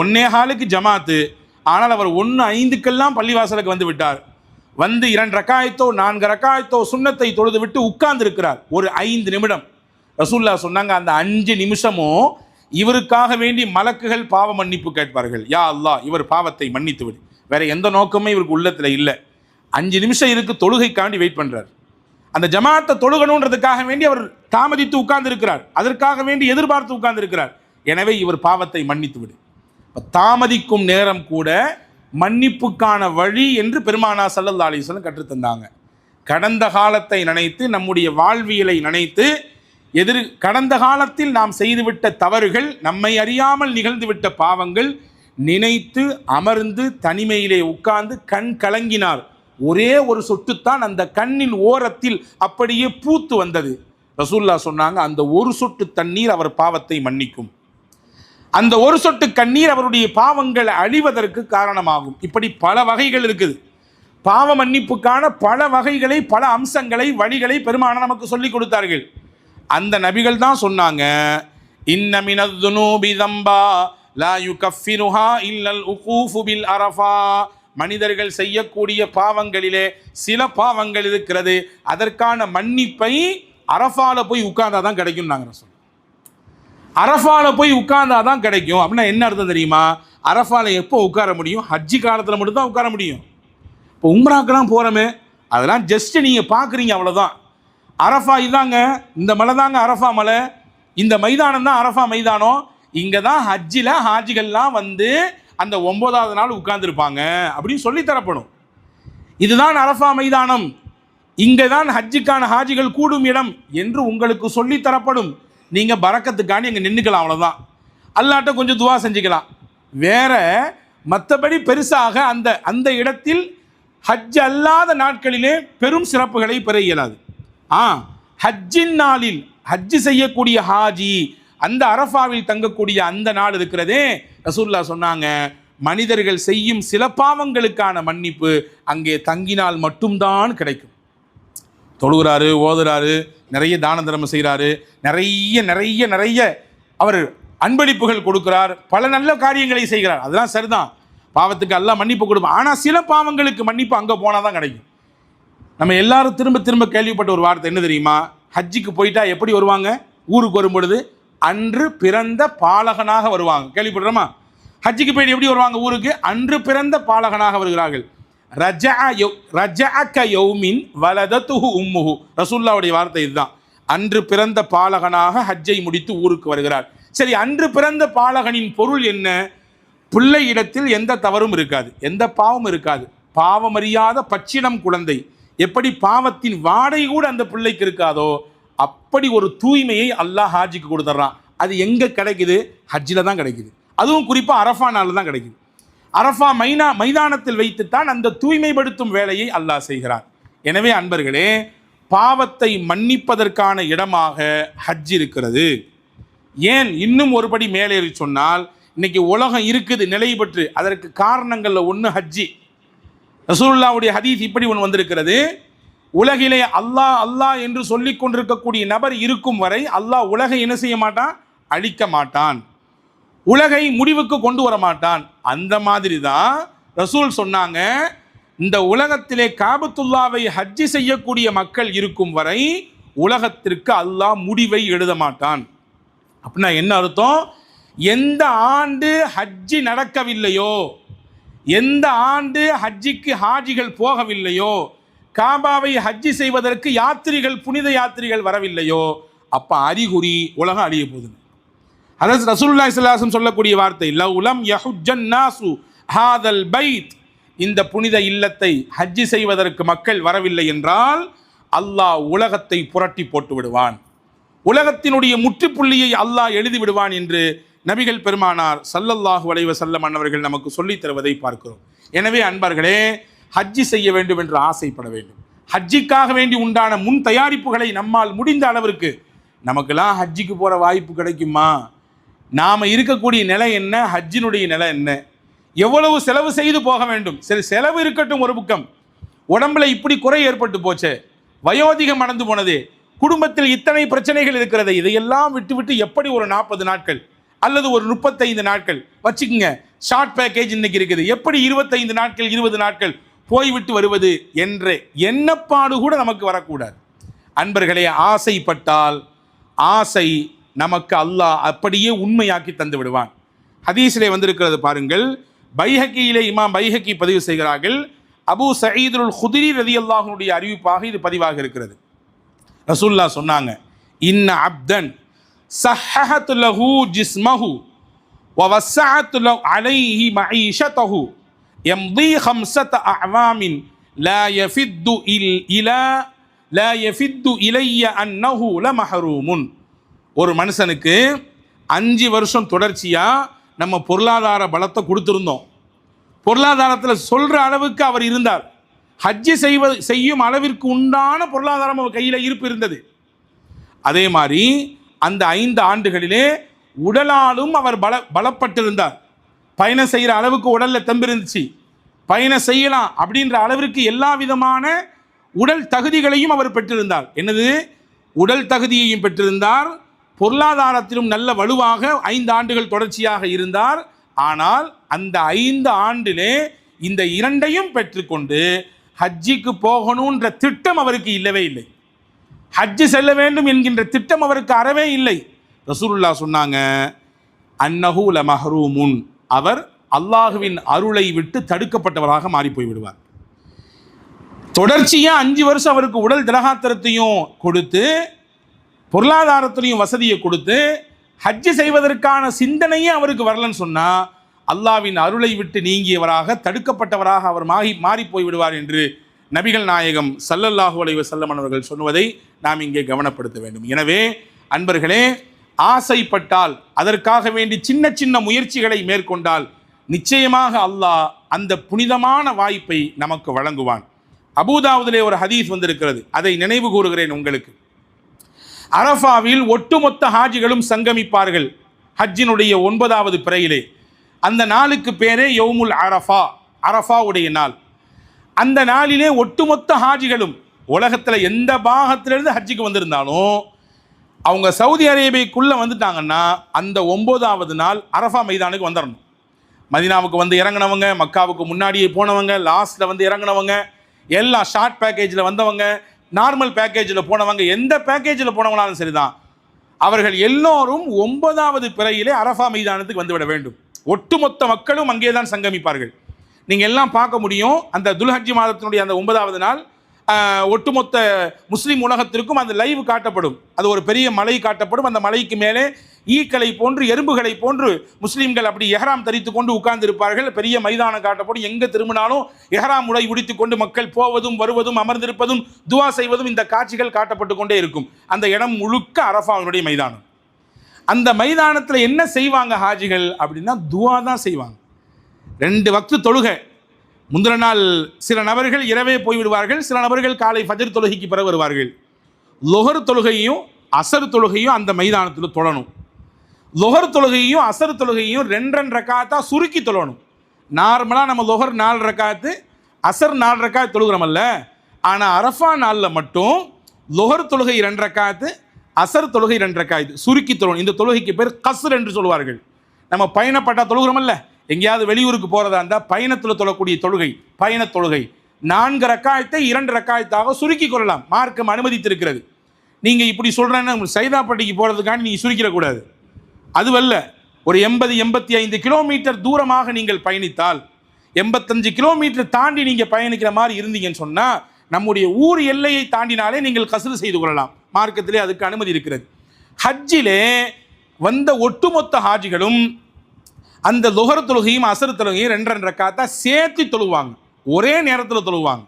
1:15 ஜமாத்து, ஆனால் அவர் 1:05 பள்ளிவாசலுக்கு வந்து விட்டார். வந்து 2 ரக்காயத்தோ 4 ரக்காயத்தோ சுன்னத்தை தொழுது விட்டு உட்கார்ந்து இருக்கிறார். ஒரு 5 நிமிடம். ரசூலுல்லாஹ் சொன்னாங்க அந்த 5 நிமிஷமும் இவருக்காக வேண்டி மலக்குகள் பாவ மன்னிப்பு கேட்பார்கள். யா அல்லாஹ் இவர் பாவத்தை மன்னித்து விடு. வேற எந்த நோக்கமே இவருக்கு உள்ளத்தில் இல்லை. 5 நிமிஷம் இருக்கு, தொழுகைக்காண்டி வெயிட் பண்றார். அந்த ஜமாத்தை தொழுகணுன்றதுக்காக வேண்டி அவர் தாமதித்து உட்கார்ந்து இருக்கிறார், அதற்காக வேண்டி எதிர்பார்த்து உட்கார்ந்து இருக்கிறார். எனவே இவர் பாவத்தை மன்னித்து விடு. தாமதிக்கும் நேரம் கூட மன்னிப்புக்கான வழி என்று பெருமானார் ஸல்லல்லாஹு அலைஹி வஸல்லம் கற்றுத்தந்தாங்க. கடந்த காலத்தை நினைத்து, நம்முடைய வாழ்வியலை நினைத்து, கடந்த காலத்தில் நாம் செய்துவிட்ட தவறுகள், நம்மை அறியாமல் நிகழ்ந்துவிட்ட பாவங்கள் நினைத்து அமர்ந்து தனிமையிலே உட்கார்ந்து கண் கலங்கினார். ஒரே ஒரு சொட்டுத்தான் அந்த கண்ணின் ஓரத்தில் அப்படியே பூத்து வந்தது. ரசூலுல்லாஹ் சொன்னாங்க அந்த ஒரு சொட்டு தண்ணீர் அவர் பாவத்தை மன்னிக்கும். அந்த ஒரு சொட்டு கண்ணீர் அவருடைய பாவங்களை அழிவதற்கு காரணமாகும். இப்படி பல வகைகள் இருக்குது. பாவ மன்னிப்புக்கான பல வகைகளை, பல அம்சங்களை, வழிகளை பெருமானார் நமக்கு சொல்லிக் கொடுத்தார்கள். அந்த நபிகள் தான் சொன்னாங்க, இன்ன மினத் துனூபி தம்பா லா யுகஃபிருஹா இல்லல் உகூஃபு பில் அரஃபா. மனிதர்கள் செய்யக்கூடிய பாவங்களிலே சில பாவங்கள் இருக்கிறது, அதற்கான மன்னிப்பை அரஃபால போய் உட்கார்ந்தாதான் கிடைக்கும். நாங்கள் சொல்றோம் அரஃபால போய் உட்கார்ந்தாதான் கிடைக்கும். அப்படின்னா என்ன அர்த்தம் தெரியுமா? அரஃபால எப்போ உட்கார முடியும்? ஹஜ்ஜி காலத்தில் மட்டும்தான் உட்கார முடியும். இப்போ உம்ராக்கெல்லாம் போகிறோமே, அதெல்லாம் ஜஸ்ட் நீங்கள் பார்க்குறீங்க, அவ்வளோதான். அரஃபா இதாங்க, இந்த மலை தாங்க அரஃபா மலை, இந்த மைதானம் தான் அரஃபா மைதானம். இங்கே தான் ஹஜ்ஜில் ஹாஜிகள்லாம் வந்து அந்த 9வது நாள் உட்கார்ந்துருப்பாங்க அப்படின்னு சொல்லித்தரப்படும். இதுதான் அரஃபா மைதானம், இங்கே தான் ஹஜ்ஜுக்கான ஹாஜிகள் கூடும் இடம் என்று உங்களுக்கு சொல்லித்தரப்படும். நீங்கள் பரக்கத்துக்காண்டி அங்கே நின்றுக்கலாம், அவ்வளோதான். அல்லாட்ட கொஞ்சம் துவா செஞ்சுக்கலாம். வேற மற்றபடி பெருசாக அந்த இடத்தில் ஹஜ் அல்லாத நாட்களிலே பெரும் சிறப்புகளை பெற இயலாது. ஹஜ்ஜின் நாளில் ஹஜ்ஜு செய்யக்கூடிய ஹாஜி அந்த அரஃபாவில் தங்கக்கூடிய அந்த நாள் இருக்கிறதே, ரசூலுல்லாஹ் சொன்னாங்க மனிதர்கள் செய்யும் சில பாவங்களுக்கான மன்னிப்பு அங்கே தங்கினால் மட்டும்தான் கிடைக்கும். தொழுகிறாரு, ஓதுறாரு, நிறைய தான தர்மம் செய்கிறாரு, நிறைய நிறைய நிறைய அவர் அன்பளிப்புகள் கொடுக்கிறார், பல நல்ல காரியங்களை செய்கிறார், அதெல்லாம் சரிதான். பாவத்துக்கு அல்லாஹ் மன்னிப்பு கொடுப்பான். ஆனால் சில பாவங்களுக்கு மன்னிப்பு அங்கே போனால் தான் கிடைக்கும். நம்ம எல்லாரும் திரும்ப திரும்ப கேள்விப்பட்ட ஒரு வார்த்தை என்ன தெரியுமா? ஹஜ்ஜுக்கு போயிட்டா எப்படி வருவாங்க? ஊருக்கு வரும் பொழுது அன்று பிறந்த பாலகனாக வருவாங்க. கேள்விப்படுறோமா? ஹஜ்ஜுக்கு போயிட்டு எப்படி வருவாங்க ஊருக்கு? அன்று பிறந்த பாலகனாக வருகிறார்கள். ரஜஅக யௌமின் வலதத்துஹு உம்முஹு. ரசூலுல்லாஹ்வுடைய வார்த்தை இதுதான். அன்று பிறந்த பாலகனாக ஹஜ்ஜை முடித்து ஊருக்கு வருகிறார். சரி, அன்று பிறந்த பாலகனின் பொருள் என்ன? பிள்ளை இடத்தில் எந்த தவறும் இருக்காது, எந்த பாவம் இருக்காது. பாவமறியாத பச்சிடம் குழந்தை எப்படி பாவத்தின் வாடை கூட அந்த பிள்ளைக்கு இருக்காதோ அப்படி ஒரு தூய்மையை அல்லாஹ் ஹாஜிக்கு கொடுத்துட்றான். அது எங்கே கிடைக்குது? ஹஜ்ஜில் தான் கிடைக்குது. அதுவும் குறிப்பாக அரஃபா நாளில் தான் கிடைக்குது. அரஃபா மைதானத்தில் வைத்துத்தான் அந்த தூய்மைப்படுத்தும் வேலையை அல்லாஹ் செய்கிறார். எனவே அன்பர்களே, பாவத்தை மன்னிப்பதற்கான இடமாக ஹஜ் இருக்கிறது. ஏன் இன்னும் ஒருபடி மேலேறி சொன்னால், இன்னைக்கு உலகம் இருக்குது நிலை பெற்று, அதற்கு காரணங்களில் ஒன்று ஹஜ்ஜி. ரசூலுல்லாஹ்வுடைய ஹதீஸ் இப்படி ஒன்று வந்திருக்கிறது, உலகிலே அல்லாஹ் அல்லாஹ் என்று சொல்லிக் கொண்டிருக்கக்கூடிய நபர் இருக்கும் வரை அல்லாஹ் உலகை என்ன செய்ய மாட்டான்? அழிக்க மாட்டான், உலகை முடிவுக்கு கொண்டு வர மாட்டான். அந்த மாதிரி தான் ரசூல் சொன்னாங்க, இந்த உலகத்திலே காபத்துல்லாவை ஹஜ்ஜி செய்யக்கூடிய மக்கள் இருக்கும் வரை உலகத்திற்கு அல்லாஹ் முடிவை எழுத மாட்டான். அப்படின்னா என்ன அர்த்தம்? எந்த ஆண்டு ஹஜ்ஜி நடக்கவில்லையோ, எந்த ஆண்டு ஹஜ்ஜிக்கு ஹாஜிகள் போகவில்லையோ, காபாவை ஹஜ்ஜி செய்வதற்கு யாத்திரிகள் புனித யாத்திரிகள் வரவில்லையோ, அப்போ அறிகுறி உலகம் அழிய போகுது. அதாவது ரசூலுல்லாஹி ஸல்லல்லாஹு அலைஹி வஸல்லம் சொல்லக்கூடிய வார்த்தை, லவ்லம் யஹுஜ்ஜன் நாசு ஹாதல் பைத், இந்த புனித இல்லத்தை ஹஜ்ஜி செய்வதற்கு மக்கள் வரவில்லை என்றால் அல்லாஹ் உலகத்தை புரட்டி போட்டு விடுவான், உலகத்தினுடைய முற்றுப்புள்ளியை அல்லாஹ் எழுதி விடுவான் என்று நபிகள் பெருமானார் ஸல்லல்லாஹு அலைஹி வஸல்லம் அன்னவர்கள் நமக்கு சொல்லித் தருவதை பார்க்கிறோம். எனவே அன்பர்களே, ஹஜ்ஜி செய்ய வேண்டும் என்று ஆசைப்பட வேண்டும். ஹஜ்ஜிக்காக வேண்டி உண்டான முன் தயாரிப்புகளை நம்மால் முடிந்த அளவிற்கு, நமக்கெல்லாம் ஹஜ்ஜிக்கு போகிற வாய்ப்பு கிடைக்குமா? நாம் இருக்கக்கூடிய நிலை என்ன, ஹஜ்ஜினுடைய நிலை என்ன, எவ்வளவு செலவு செய்து போக வேண்டும்? சரி, செலவு இருக்கட்டும் ஒரு பக்கம், உடம்புல இப்படி குறை ஏற்பட்டு போச்சே, வயோதிகம் அடைந்து போனதே, குடும்பத்தில் இத்தனை பிரச்சனைகள் இருக்கிறது, இதையெல்லாம் விட்டு எப்படி ஒரு 40 நாட்கள் அல்லது ஒரு 35 நாட்கள் வச்சுக்கோங்க, ஷார்ட் பேக்கேஜ் இன்னைக்கு இருக்குது, எப்படி 25 நாட்கள் 20 நாட்கள் போய்விட்டு வருவது என்ற எண்ணப்பாடு கூட நமக்கு வரக்கூடாது. அன்பர்களே, ஆசைப்பட்டால் ஆசை நமக்கு அல்லாஹ் அப்படியே உண்மையாக்கி தந்து விடுவான். ஹதீஸிலே வந்திருக்கிறது பாருங்கள், பைஹக்கியிலே இமாம் பைஹக்கி பதிவு செய்கிறார்கள், அபூ சயீதுல் குத்ரி ரலியல்லாஹு அன்ஹுடைய அறிவிப்பாக இது பதிவாக இருக்கிறது. ரசூலுல்லாஹ் சொன்னாங்க, இன்ன அப்தன் சஹஹத் லஹு ஜிஸ்மஹு வ வஸஅத் லஹு அலைஹி மஈஷதஹு யம்தி 5 அஅவாமின் லா யஃபித்து இலைய அன்னஹு லமஹரூமுன். ஒரு மனுஷனுக்கு 5 வருஷம் தொடர்ச்சியாக நம்ம பொருளாதார பலத்தை கொடுத்துருந்தோம், பொருளாதாரத்தில் சொல்கிற அளவுக்கு அவர் இருந்தார், ஹஜ்ஜி செய்யும் அளவிற்கு உண்டான பொருளாதாரம் அவர் கையில் இருப்பு இருந்தது. அதே மாதிரி அந்த 5 ஆண்டுகளிலே உடலாலும் அவர் பலப்பட்டிருந்தார், பயணம் செய்கிற அளவுக்கு உடலில் தெம்பு இருந்துச்சு, பயணம் செய்யலாம் அப்படின்ற அளவிற்கு எல்லா விதமான உடல் தகுதிகளையும் அவர் பெற்றிருந்தார். என்னது, உடல் தகுதியையும் பெற்றிருந்தார், பொருளாதாரத்திலும் நல்ல வலுவாக 5 ஆண்டுகள் தொடர்ச்சியாக இருந்தார். ஆனால் அந்த 5 ஆண்டிலே இந்த 2ஐயும் பெற்றுக்கொண்டு ஹஜ்ஜிக்கு போகணுன்ற திட்டம் அவருக்கு இல்லவே இல்லை, ஹஜ்ஜி செல்ல வேண்டும் என்கின்ற திட்டம் அவருக்கு அறவே இல்லை. ரசூலுல்லாஹ் சொன்னாங்க, அன்னஹு லமஹ்ரூமுன், அவர் அல்லாஹுவின் அருளை விட்டு தடுக்கப்பட்டவராக மாறி போய் விடுவார். தொடர்ச்சியாக 5 வருஷம் அவருக்கு உடல் திரகாத்திரத்தையும் கொடுத்து பொருளாதாரத்திலையும் வசதியை கொடுத்து ஹஜ்ஜி செய்வதற்கான சிந்தனையே அவருக்கு வரலன்னு சொன்னால் அல்லாஹ்வின் அருளை விட்டு நீங்கியவராக தடுக்கப்பட்டவராக அவர் மாறி போய் விடுவார் என்று நபிகள் நாயகம் ஸல்லல்லாஹு அலைஹி வஸல்லம் அவர்கள் சொன்னதை நாம் இங்கே கவனப்படுத்த வேண்டும். எனவே அன்பர்களே, ஆசைப்பட்டால் அதற்காக வேண்டி சின்ன சின்ன முயற்சிகளை மேற்கொண்டால் நிச்சயமாக அல்லாஹ் அந்த புனிதமான வாய்ப்பை நமக்கு வழங்குவான். அபூதாவுதிலே ஒரு ஹதீஸ் வந்திருக்கிறது, அதை நினைவு கூறுகிறேன் உங்களுக்கு. அரஃபாவில் ஒட்டுமொத்த ஹாஜிகளும் சங்கமிப்பார்கள் ஹஜ்ஜினுடைய 9வது பிறையிலே. அந்த நாளுக்கு பேரே யௌமுல் அரஃபா, அரஃபாவுடைய நாள். அந்த நாளிலே ஒட்டுமொத்த ஹாஜிகளும் உலகத்தில் எந்த பாகத்திலிருந்து ஹஜ்ஜிக்கு வந்திருந்தாலும் அவங்க சவுதி அரேபியாக்குள்ளே வந்துட்டாங்கன்னா அந்த 9வது நாள் அரஃபா மைதானுக்கு வந்துடணும். மதீனாவுக்கு வந்து இறங்கினவங்க, மக்காவுக்கு முன்னாடியே போனவங்க, லாஸ்ட்டில் வந்து இறங்கினவங்க, எல்லாம் ஷார்ட் பேக்கேஜில் வந்தவங்க, நார்மல் பேக்கேஜில் போனவங்க, எந்த பேக்கேஜில் போனவங்களாலும் சரிதான், அவர்கள் எல்லோரும் 9வது பிறையிலே அரஃபா மைதானத்துக்கு வந்துவிட வேண்டும். ஒட்டுமொத்த மக்களும் அங்கே தான் சங்கமிப்பார்கள். நீங்கள் எல்லாம் பார்க்க முடியும், அந்த துல்ஹஜ்ஜி மாதத்தினுடைய அந்த 9வது நாள் ஒட்டுமொத்த முஸ்லீம் உலகத்திற்கும் அந்த லைவ் காட்டப்படும். அது ஒரு பெரிய மலை காட்டப்படும், அந்த மலைக்கு மேலே ஈக்களை போன்று எறும்புகளை போன்று முஸ்லீம்கள் அப்படி எஹ்ராம் தரித்து கொண்டு உட்கார்ந்து இருப்பார்கள். பெரிய மைதானம் காட்டப்படும், எங்கே திரும்பினாலும் எஹ்ராம் உடை உடித்து கொண்டு மக்கள் போவதும் வருவதும் அமர்ந்திருப்பதும் துவா செய்வதும் இந்த காட்சிகள் காட்டப்பட்டு கொண்டே இருக்கும். அந்த இடம் முழுக்க அரஃபாவினுடைய மைதானம். அந்த மைதானத்தில் என்ன செய்வாங்க ஹாஜிகள் அப்படின்னா, துவா தான் செய்வாங்க. 2 வக்து தொழுகை. முந்தின நாள் சில நபர்கள் இரவே போய்விடுவார்கள், சில நபர்கள் காலை ஃபஜர் தொழுகைக்கு பிறகு வருவார்கள். லொஹர் தொழுகையும் அசர் தொழுகையும் அந்த மைதானத்தில் தொழணும். லொஹர் தொழுகையும் அசர் தொழுகையும் 2 ரக்காத்தாக சுருக்கி தொழணும். நார்மலாக நம்ம லொஹர் 4 ரக்காத்து, அசர் 4 ரக்காத்து தொழுகிறோமல்ல, ஆனால் அரஃபா நாளில் மட்டும் லொஹர் தொழுகை 2 ரக்காத்து, அசர் தொழுகை 2 ரக்காத்து சுருக்கி தொழணும். இந்த தொழுகைக்கு பேர் கஸ்ர் என்று சொல்வார்கள். நம்ம பயணப்பட்டா தொழுகிறோமல்ல, எங்கேயாவது வெளியூருக்கு போகிறதா இருந்தால் பயணத்தில் தொழக்கூடிய தொழுகை, பயண தொழுகை 4 ரக்காயத்தை 2 ரக்காயத்தாக சுருக்கி கொள்ளலாம், மார்க்கம் அனுமதித்திருக்கிறது. நீங்கள் இப்படி சொல்கிறேன்னு சைதாப்பட்டிக்கு போகிறதுக்காண்டி நீங்கள் சுருக்கிடக்கூடாது. அதுவல்ல, ஒரு 80-85 கிலோமீட்டர் தூரமாக நீங்கள் பயணித்தால், 85 கிலோமீட்டர் தாண்டி நீங்கள் பயணிக்கிற மாதிரி இருந்தீங்கன்னு சொன்னால், நம்முடைய ஊர் எல்லையை தாண்டினாலே நீங்கள் கஸ்ரு செய்து கொள்ளலாம். மார்க்கத்திலே அதுக்கு அனுமதி இருக்கிறது. ஹஜ்ஜிலே வந்த ஒட்டுமொத்த ஹாஜிகளும் அந்த லுஹர் தொழுகையும் அசர் தொழுகையும் 2 ரக்காத்தா சேர்த்து தொழுவாங்க, ஒரே நேரத்தில் தொழுவாங்க.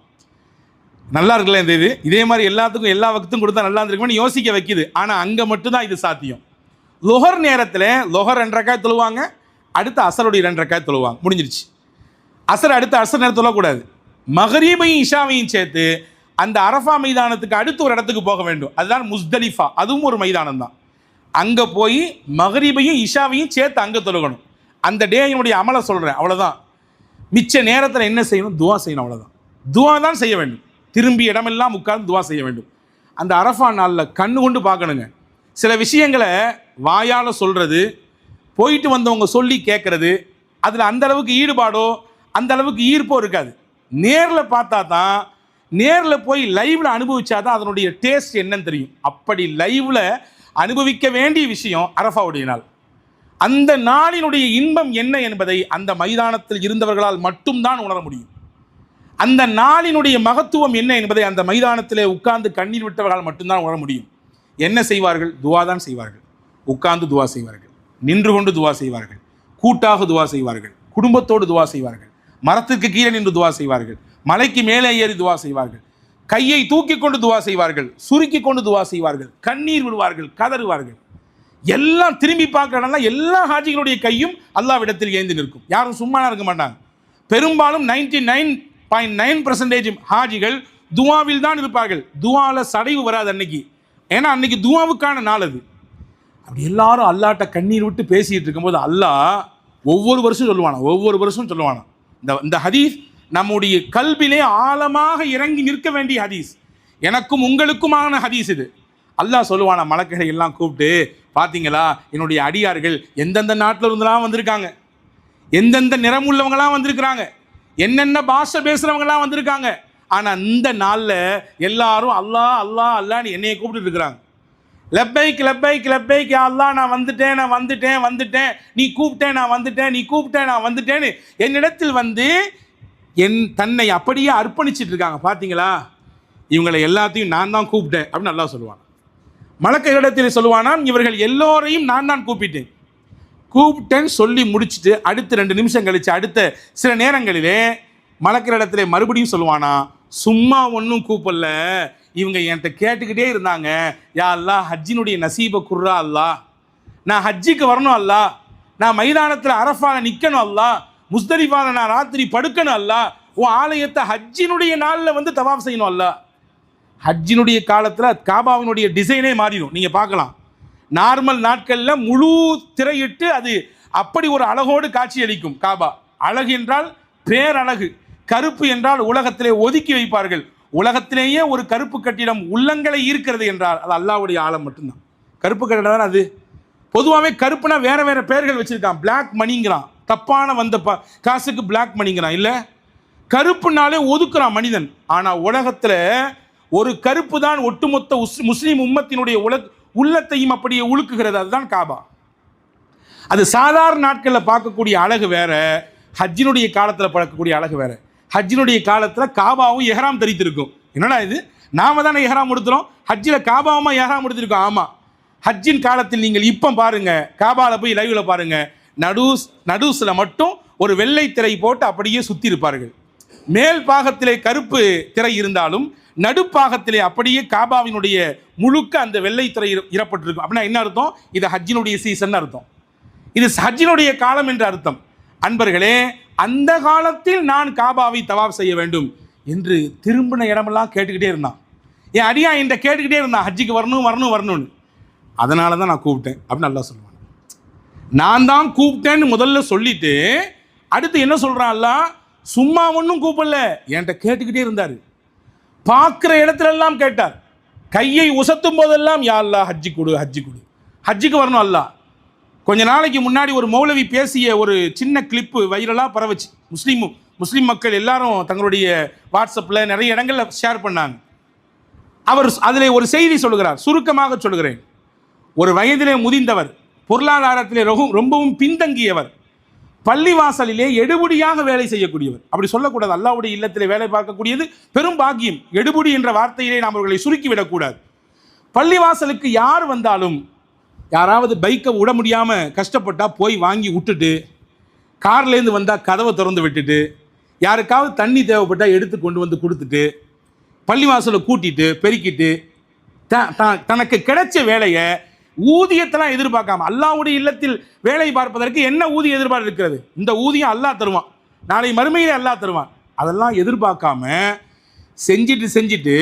நல்லா இருக்குல்ல இந்த இது? இதே மாதிரி எல்லாத்துக்கும் எல்லா வக்தும் கொடுத்தா நல்லா இருந்திருக்கும்னு யோசிக்க வைக்குது. ஆனால் அங்கே மட்டும்தான் இது சாத்தியம். லுஹர் நேரத்தில் லுஹர் 2 ரக்காத் தொழுவாங்க, அடுத்த அசருடைய 2 ரக்காத் தொழுவாங்க, முடிஞ்சிருச்சு. அசர் அடுத்த அசர் நேரத்தில் தொழக்கூடாது. மகரீபையும் இஷாவையும் சேர்த்து அந்த அரஃபா மைதானத்துக்கு அடுத்து ஒரு இடத்துக்கு போக வேண்டும், அதுதான் முஸ்தலிஃபா, அதுவும் ஒரு மைதானம் தான். அங்கே போய் மகரீபையும் இஷாவையும் சேர்த்து அங்கே தொழுகணும். அந்த டேயினுடைய அமலை சொல்கிறேன், அவ்வளோதான். மிச்ச நேரத்தில் என்ன செய்யணும்? துவா செய்யணும், அவ்வளோதான். துவா தான் செய்ய வேண்டும். திரும்பி இடமெல்லாம் உட்கார்ந்து துவா செய்ய வேண்டும். அந்த அரஃபா நாளில் கண்ணு கொண்டு பார்க்கணுங்க. சில விஷயங்களை வாயால் சொல்கிறது, போயிட்டு வந்தவங்க சொல்லி கேட்குறது, அதில் அந்த அளவுக்கு ஈடுபாடோ அந்த அளவுக்கு ஈர்ப்போ இருக்காது. நேரில் பார்த்தா தான், நேரில் போய் லைவில் அனுபவிச்சா தான் அதனுடைய டேஸ்ட் என்னன்னு தெரியும். அப்படி லைவில் அனுபவிக்க வேண்டிய விஷயம் அரஃபாவுடைய நாள். அந்த நாளினுடைய இன்பம் என்ன என்பதை அந்த மைதானத்தில் இருந்தவர்களால் மட்டும்தான் உணர முடியும். அந்த நாளினுடைய மகத்துவம் என்ன என்பதை அந்த மைதானத்திலே உட்கார்ந்து கண்ணீர் விட்டவர்களால் மட்டும்தான் உணர முடியும். என்ன செய்வார்கள்? துவா தான் செய்வார்கள். உட்கார்ந்து துவா செய்வார்கள், நின்று கொண்டு துவா செய்வார்கள், கூட்டாக துவா செய்வார்கள், குடும்பத்தோடு துவா செய்வார்கள், மரத்திற்கு கீழே நின்று துவா செய்வார்கள், மலைக்கு மேலே ஏறி துவா செய்வார்கள், கையை தூக்கி கொண்டு துவா செய்வார்கள், சுருக்கி கொண்டு துவா செய்வார்கள், கண்ணீர் விடுவார்கள், கதறுவார்கள். எல்லாம் திரும்பி பார்க்கறதுனால எல்லா ஹாஜிகளுடைய கையும் அல்லாஹ்விடத்தில் ஏந்தி நிற்கும். யாரும் சும்மா இருக்க மாட்டாங்க. பெரும்பாலும் 99.9% ஹாஜிகள் துவாவில் தான் இருப்பார்கள். துவாவில் சடைவு வராது அன்னைக்கு. ஏன்னா அன்னைக்கு துவாவுக்கான நாள் அது. அப்படி எல்லாரும் அல்லாட்ட கண்ணீர் விட்டு பேசிட்டு இருக்கும்போது அல்லாஹ் ஒவ்வொரு வருஷம் சொல்லுவானா. இந்த ஹதீஸ் நம்முடைய கல்விலே ஆழமாக இறங்கி நிற்க வேண்டிய ஹதீஸ், எனக்கும் உங்களுக்குமான ஹதீஸ் இது. அல்லாஹ் சொல்லுவானா மலக்குகளை எல்லாம் கூப்பிட்டு, பார்த்தீங்களா என்னுடைய அடியார்கள் எந்தெந்த நாட்டில் இருந்தெல்லாம் வந்திருக்காங்க, எந்தெந்த நிறம் உள்ளவங்களாம் வந்திருக்கிறாங்க, என்னென்ன பாஷை பேசுகிறவங்களாம் வந்திருக்காங்க. ஆனால் இந்த நாளில் எல்லாரும் அல்லாஹ் அல்லாஹ் அல்லான்னு என்னையை கூப்பிட்டு இருக்கிறாங்க. லப்பைக் லப்பைக் லப்பைக் யா அல்லாஹ், நான் வந்துட்டேன், நீ கூப்பிட்டேன் நான் வந்துட்டேன்னு என்னிடத்தில் வந்து தன்னை அப்படியே அர்ப்பணிச்சிட்டு இருக்காங்க. பார்த்தீங்களா, இவங்களை எல்லாத்தையும் நான் தான் கூப்பிட்டேன் அப்படின்னு அல்லாஹ் சொல்லுவான். மலக்குகளிடத்தில் சொல்லுவானாம், இவர்கள் எல்லோரையும் நான் தான் கூப்பிட்டேன்னு சொல்லி முடிச்சுட்டு அடுத்த 2 நிமிஷம் கழிச்சு அடுத்த சில நேரங்களிலே மலக்குகளிடத்திலே மறுபடியும் சொல்லுவானா, சும்மா ஒன்றும் கூப்பிடல, இவங்க என்கிட்ட கேட்டுக்கிட்டே இருந்தாங்க, யா அல்லாஹ் ஹஜ்ஜினுடைய நசீபை குர்ரா அல்லாஹ், நான் ஹஜ்ஜிக்கு வரணும் அல்லாஹ், நான் மைதானத்தில் அரஃபால நிற்கணும் அல்லாஹ், முஸ்தலிஃபால நான் ராத்திரி படுக்கணும் அல்லாஹ், உன் ஆலயத்தை ஹஜ்ஜினுடைய நாளில் வந்து தவாஃப் செய்யணும் அல்லாஹ். ஹஜ்ஜினுடைய காலத்தில் காபாவினுடைய டிசைனே மாறிடும். நீங்கள் பார்க்கலாம், நார்மல் நாட்களில் முழு திரையிட்டு அது அப்படி ஒரு அழகோடு காட்சி அளிக்கும் காபா. அழகு என்றால் பேரழகு, கருப்பு என்றால் உலகத்திலே ஒதுக்கி வைப்பார்கள். உலகத்திலேயே ஒரு கருப்பு கட்டிடம் உள்ளங்களை ஈர்க்கிறது என்றால் அது அல்லாஹ்வுடைய ஆழம் மட்டும்தான். கருப்பு கட்டிடம் தான் அது. பொதுவாகவே கருப்புனா வேற வேற பெயர்கள் வச்சிருக்கான். பிளாக் மணிங்கிறான், தப்பான வந்த காசுக்கு பிளாக் மணிங்கிறான். இல்லை, கருப்புனாலே ஒதுக்குறான் மனிதன். ஆனால் உலகத்தில் ஒரு கருப்பு தான் ஒட்டுமொத்த முஸ்லீம் உம்மத்தினுடைய உள்ளத்தையும் அப்படியே உழுக்குகிறது. அதுதான் காபா. அது சாதாரண நாட்களில் பார்க்கக்கூடிய அழகு வேற, ஹஜ்ஜினுடைய காலத்தில் பார்க்கக்கூடிய அழகு வேற. ஹஜ்ஜினுடைய காலத்தில் காபாவும் எஹ்ராம் தரித்திருக்கும். என்னடா இது, நாம தானே எஹ்ராம் கொடுத்துறோம், ஹஜ்ஜில் காபாவுமா எஹ்ராம் கொடுத்துருக்கோம். ஆமாம், ஹஜ்ஜின் காலத்தில் நீங்கள் இப்போ பாருங்க, காபாவில் போய் லைவில் பாருங்க, நடுஸில் மட்டும் ஒரு வெள்ளை திரை போட்டு அப்படியே சுற்றி இருப்பார்கள். மேல் பாகத்திலே கருப்பு திரை இருந்தாலும் நடுப்பாகத்திலே அப்படியே காபாவினுடைய முழுக்க அந்த வெள்ளை திரை இறப்பட்டிருக்கும். அப்படின்னா என்ன அர்த்தம்? இது ஹஜ்ஜினுடைய சீசன் அர்த்தம், இது ஹஜ்ஜினுடைய காலம் என்ற அர்த்தம். அன்பர்களே, அந்த காலத்தில் நான் காபாவை தவாப் செய்ய வேண்டும் என்று திரும்பின இடமெல்லாம் கேட்டுக்கிட்டே இருந்தான். என் அடியா என்ற கேட்டுக்கிட்டே இருந்தான், ஹஜ்ஜிக்கு வரணும்னு. அதனால தான் நான் கூப்பிட்டேன் அப்படின்னு அல்லாஹ் சொல்லுவான். நான் தான் கூப்பிட்டேன்னு முதல்ல சொல்லிட்டு அடுத்து என்ன சொல்கிறான் அல்லாஹ், சும்மா ஒன்றும் கூப்பிடல, என்கிட்ட கேட்டுக்கிட்டே இருந்தார். பார்க்குற இடத்துல எல்லாம் கேட்டார். கையை உசத்தும் போதெல்லாம் யா அல்லாஹ் ஹஜ்ஜி கொடு, ஹஜ்ஜிக்கு வரணும் அல்லாஹ். கொஞ்ச நாளைக்கு முன்னாடி ஒரு மௌலவி பேசிய ஒரு சின்ன கிளிப்பு வைரலாக பரவச்சு. முஸ்லீம் மக்கள் எல்லாரும் தங்களுடைய வாட்ஸ்அப்பில் நிறைய இடங்களில் ஷேர் பண்ணாங்க. அவர் அதில் ஒரு செய்தி சொல்கிறார், சுருக்கமாக சொல்கிறேன். ஒரு வயதிலே முதிர்ந்தவர், பொருளாதாரத்திலே ரொம்பவும் பின்தங்கியவர், பள்ளிவாசலிலே எடுபடியாக வேலை செய்யக்கூடியவர். அப்படி சொல்லக்கூடாது, அல்லாஹ்வுடைய இல்லத்திலே வேலை பார்க்கக்கூடியது பெரும் பாக்கியம். எடுபடி என்ற வார்த்தையிலே நாம் அவர்களை சுருக்கிவிடக்கூடாது. பள்ளிவாசலுக்கு யார் வந்தாலும், யாராவது பைக்கை விட முடியாமல் கஷ்டப்பட்டால் போய் வாங்கி விட்டுட்டு, கார்லேருந்து வந்தால் கதவை திறந்து விட்டுட்டு, யாருக்காவது தண்ணி தேவைப்பட்டால் எடுத்து கொண்டு வந்து கொடுத்துட்டு, பள்ளிவாசலை கூட்டிட்டு பெருக்கிட்டு தனக்கு கிடைச்ச வேலையை ஊதியத்தெல்லாம் எதிர்பார்க்காம, அல்லாஹ்வுடைய இல்லத்தில் வேலை பார்ப்பதற்கு என்ன ஊதிய எதிர்பார்ப்பு இருக்கிறது? இந்த ஊதியம் அல்லாஹ் தருவான், நாளை மறுமையிலே அல்லாஹ் தருவான். அதெல்லாம் எதிர்பார்க்காம செஞ்சுட்டு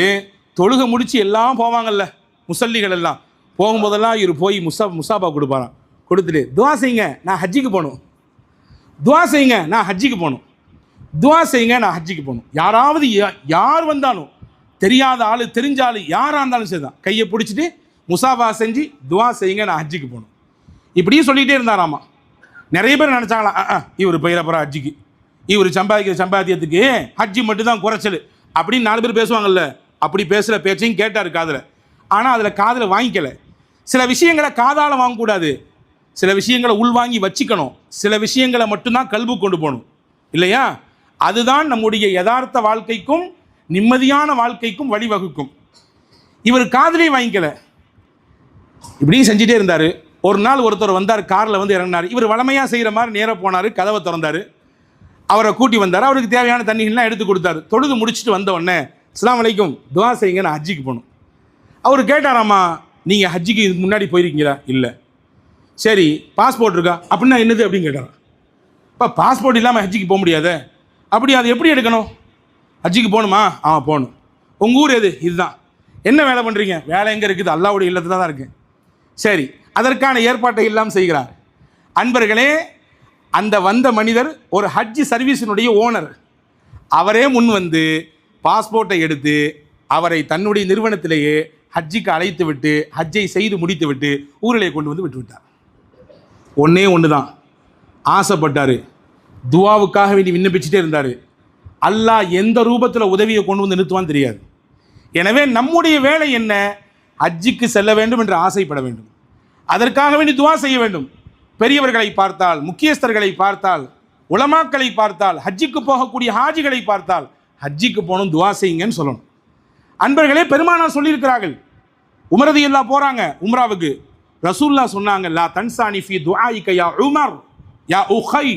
தொழுகை முடித்து எல்லாம் போவாங்கல்ல முசல்லிகள் எல்லாம், போகும்போதெல்லாம் இவர் போய் முசாபா கொடுப்பாராம். கொடுத்துட்டு துவா செய்யுங்க நான் ஹஜ்ஜிக்கு போகணும், துவா செய்யுங்க நான் ஹஜ்ஜிக்கு போகணும், துவா செய்யுங்க நான் ஹஜ்ஜிக்கு போகணும். யாராவது யார் வந்தாலும், தெரியாத ஆள் தெரிஞ்ச ஆள் யாராக இருந்தாலும் சரி தான், கையை பிடிச்சிட்டு முசாபா செஞ்சு துவா செய்யுங்க நான் ஹஜ்ஜிக்கு போகணும். இப்படியும் சொல்லிகிட்டே இருந்தாராமா. நிறைய பேர் நினச்சாங்களாம், இவர் போயிடப்போகிற ஹஜ்ஜிக்கு, இவர் சம்பாதிக்கிற சம்பாத்தியத்துக்கு ஹஜ்ஜி மட்டும்தான் குறைச்சல் அப்படின்னு 4 பேர் பேசுவாங்கல்ல. அப்படி பேசுகிற பேச்சையும் கேட்டார் காதில். ஆனால் அதில் காதில் வாங்கிக்கல. சில விஷயங்களை காதால் வாங்கக்கூடாது, சில விஷயங்களை உள்வாங்கி வச்சுக்கணும், சில விஷயங்களை மட்டும்தான் கல்பு கொண்டு போகணும், இல்லையா? அதுதான் நம்முடைய யதார்த்த வாழ்க்கைக்கும் நிம்மதியான வாழ்க்கைக்கும் வழிவகுக்கும். இவர் காதிலே வாங்கிக்கல, இப்படியும் செஞ்சுட்டே இருந்தார். ஒரு நாள் ஒருத்தர் வந்தார், காரில் வந்து இறங்கினார். இவர் வளமையாக செய்கிற மாதிரி நேராக போனார், கதவை திறந்தார், அவரை கூட்டி வந்தார். அவருக்கு தேவையான தண்ணிகள்லாம் எடுத்து கொடுத்தாரு. தொழுது முடிச்சுட்டு வந்த உடனே, அஸ்ஸலாமு அலைக்கும், துவா செய்யுங்க நான் ஹஜ்ஜிக்கு போகணும். அவர் கேட்டாராம்மா, நீங்கள் ஹஜ்ஜிக்கு இதுக்கு முன்னாடி போயிருக்கீங்களா? இல்லை. சரி, பாஸ்போர்ட் இருக்கா? அப்படின்னா என்னது அப்படின்னு கேட்டாராம். இப்போ பாஸ்போர்ட் இல்லாமல் ஹஜ்ஜிக்கு போக முடியாது. அப்படி அது எப்படி எடுக்கணும்? ஹஜ்ஜிக்கு போகணுமா? போகணும். உங்கள் ஊர் எது? இதுதான். என்ன வேலை பண்ணுறீங்க? வேலை எங்கே இருக்குது? அல்லாஹ்வுடைய இல்லத்தில் தான் இருக்குது. சரி, அதற்கான ஏற்பாட்டை எல்லாம் செய்கிறார். அன்பர்களே, அந்த வந்த மனிதர் ஒரு ஹஜ்ஜி சர்வீஸினுடைய ஓனர். அவரே முன் வந்து பாஸ்போர்ட்டை எடுத்து அவரை தன்னுடைய நிறுவனத்திலேயே ஹஜ்ஜிக்கு அழைத்து விட்டு ஹஜ்ஜை செய்து முடித்து விட்டு ஊரிலே கொண்டு வந்து விட்டுவிட்டார். ஒன்று தான் ஆசைப்பட்டார், துவாவுக்காக வேண்டி விண்ணப்பிச்சுட்டே இருந்தார். அல்லாஹ் எந்த ரூபத்தில் உதவியை கொண்டு வந்து நிறுத்துவான்னு தெரியாது. எனவே நம்முடைய வேலை என்ன? ஹஜ்ஜிக்கு செல்ல வேண்டும் என்று ஆசைப்பட வேண்டும், அதற்காக வேண்டி துவா செய்ய வேண்டும். பெரியவர்களை பார்த்தால், முக்கியஸ்தர்களை பார்த்தால், உலமாக்களை பார்த்தால், ஹஜ்ஜிக்கு போகக்கூடிய ஹாஜிகளை பார்த்தால், ஹஜ்ஜிக்கு போகணும் துவா செய்யுங்கன்னு சொல்லணும். அன்பர்களே, பெருமானார் சொல்லியிருக்கிறார்கள். உமர் ரலியல்லாஹு போகிறாங்க உம்ராவுக்கு. ரசூலுல்லாஹ் சொன்னாங்க, லா தன்சானி ஃபீ துஆஇக யா உமர் யா உஹை,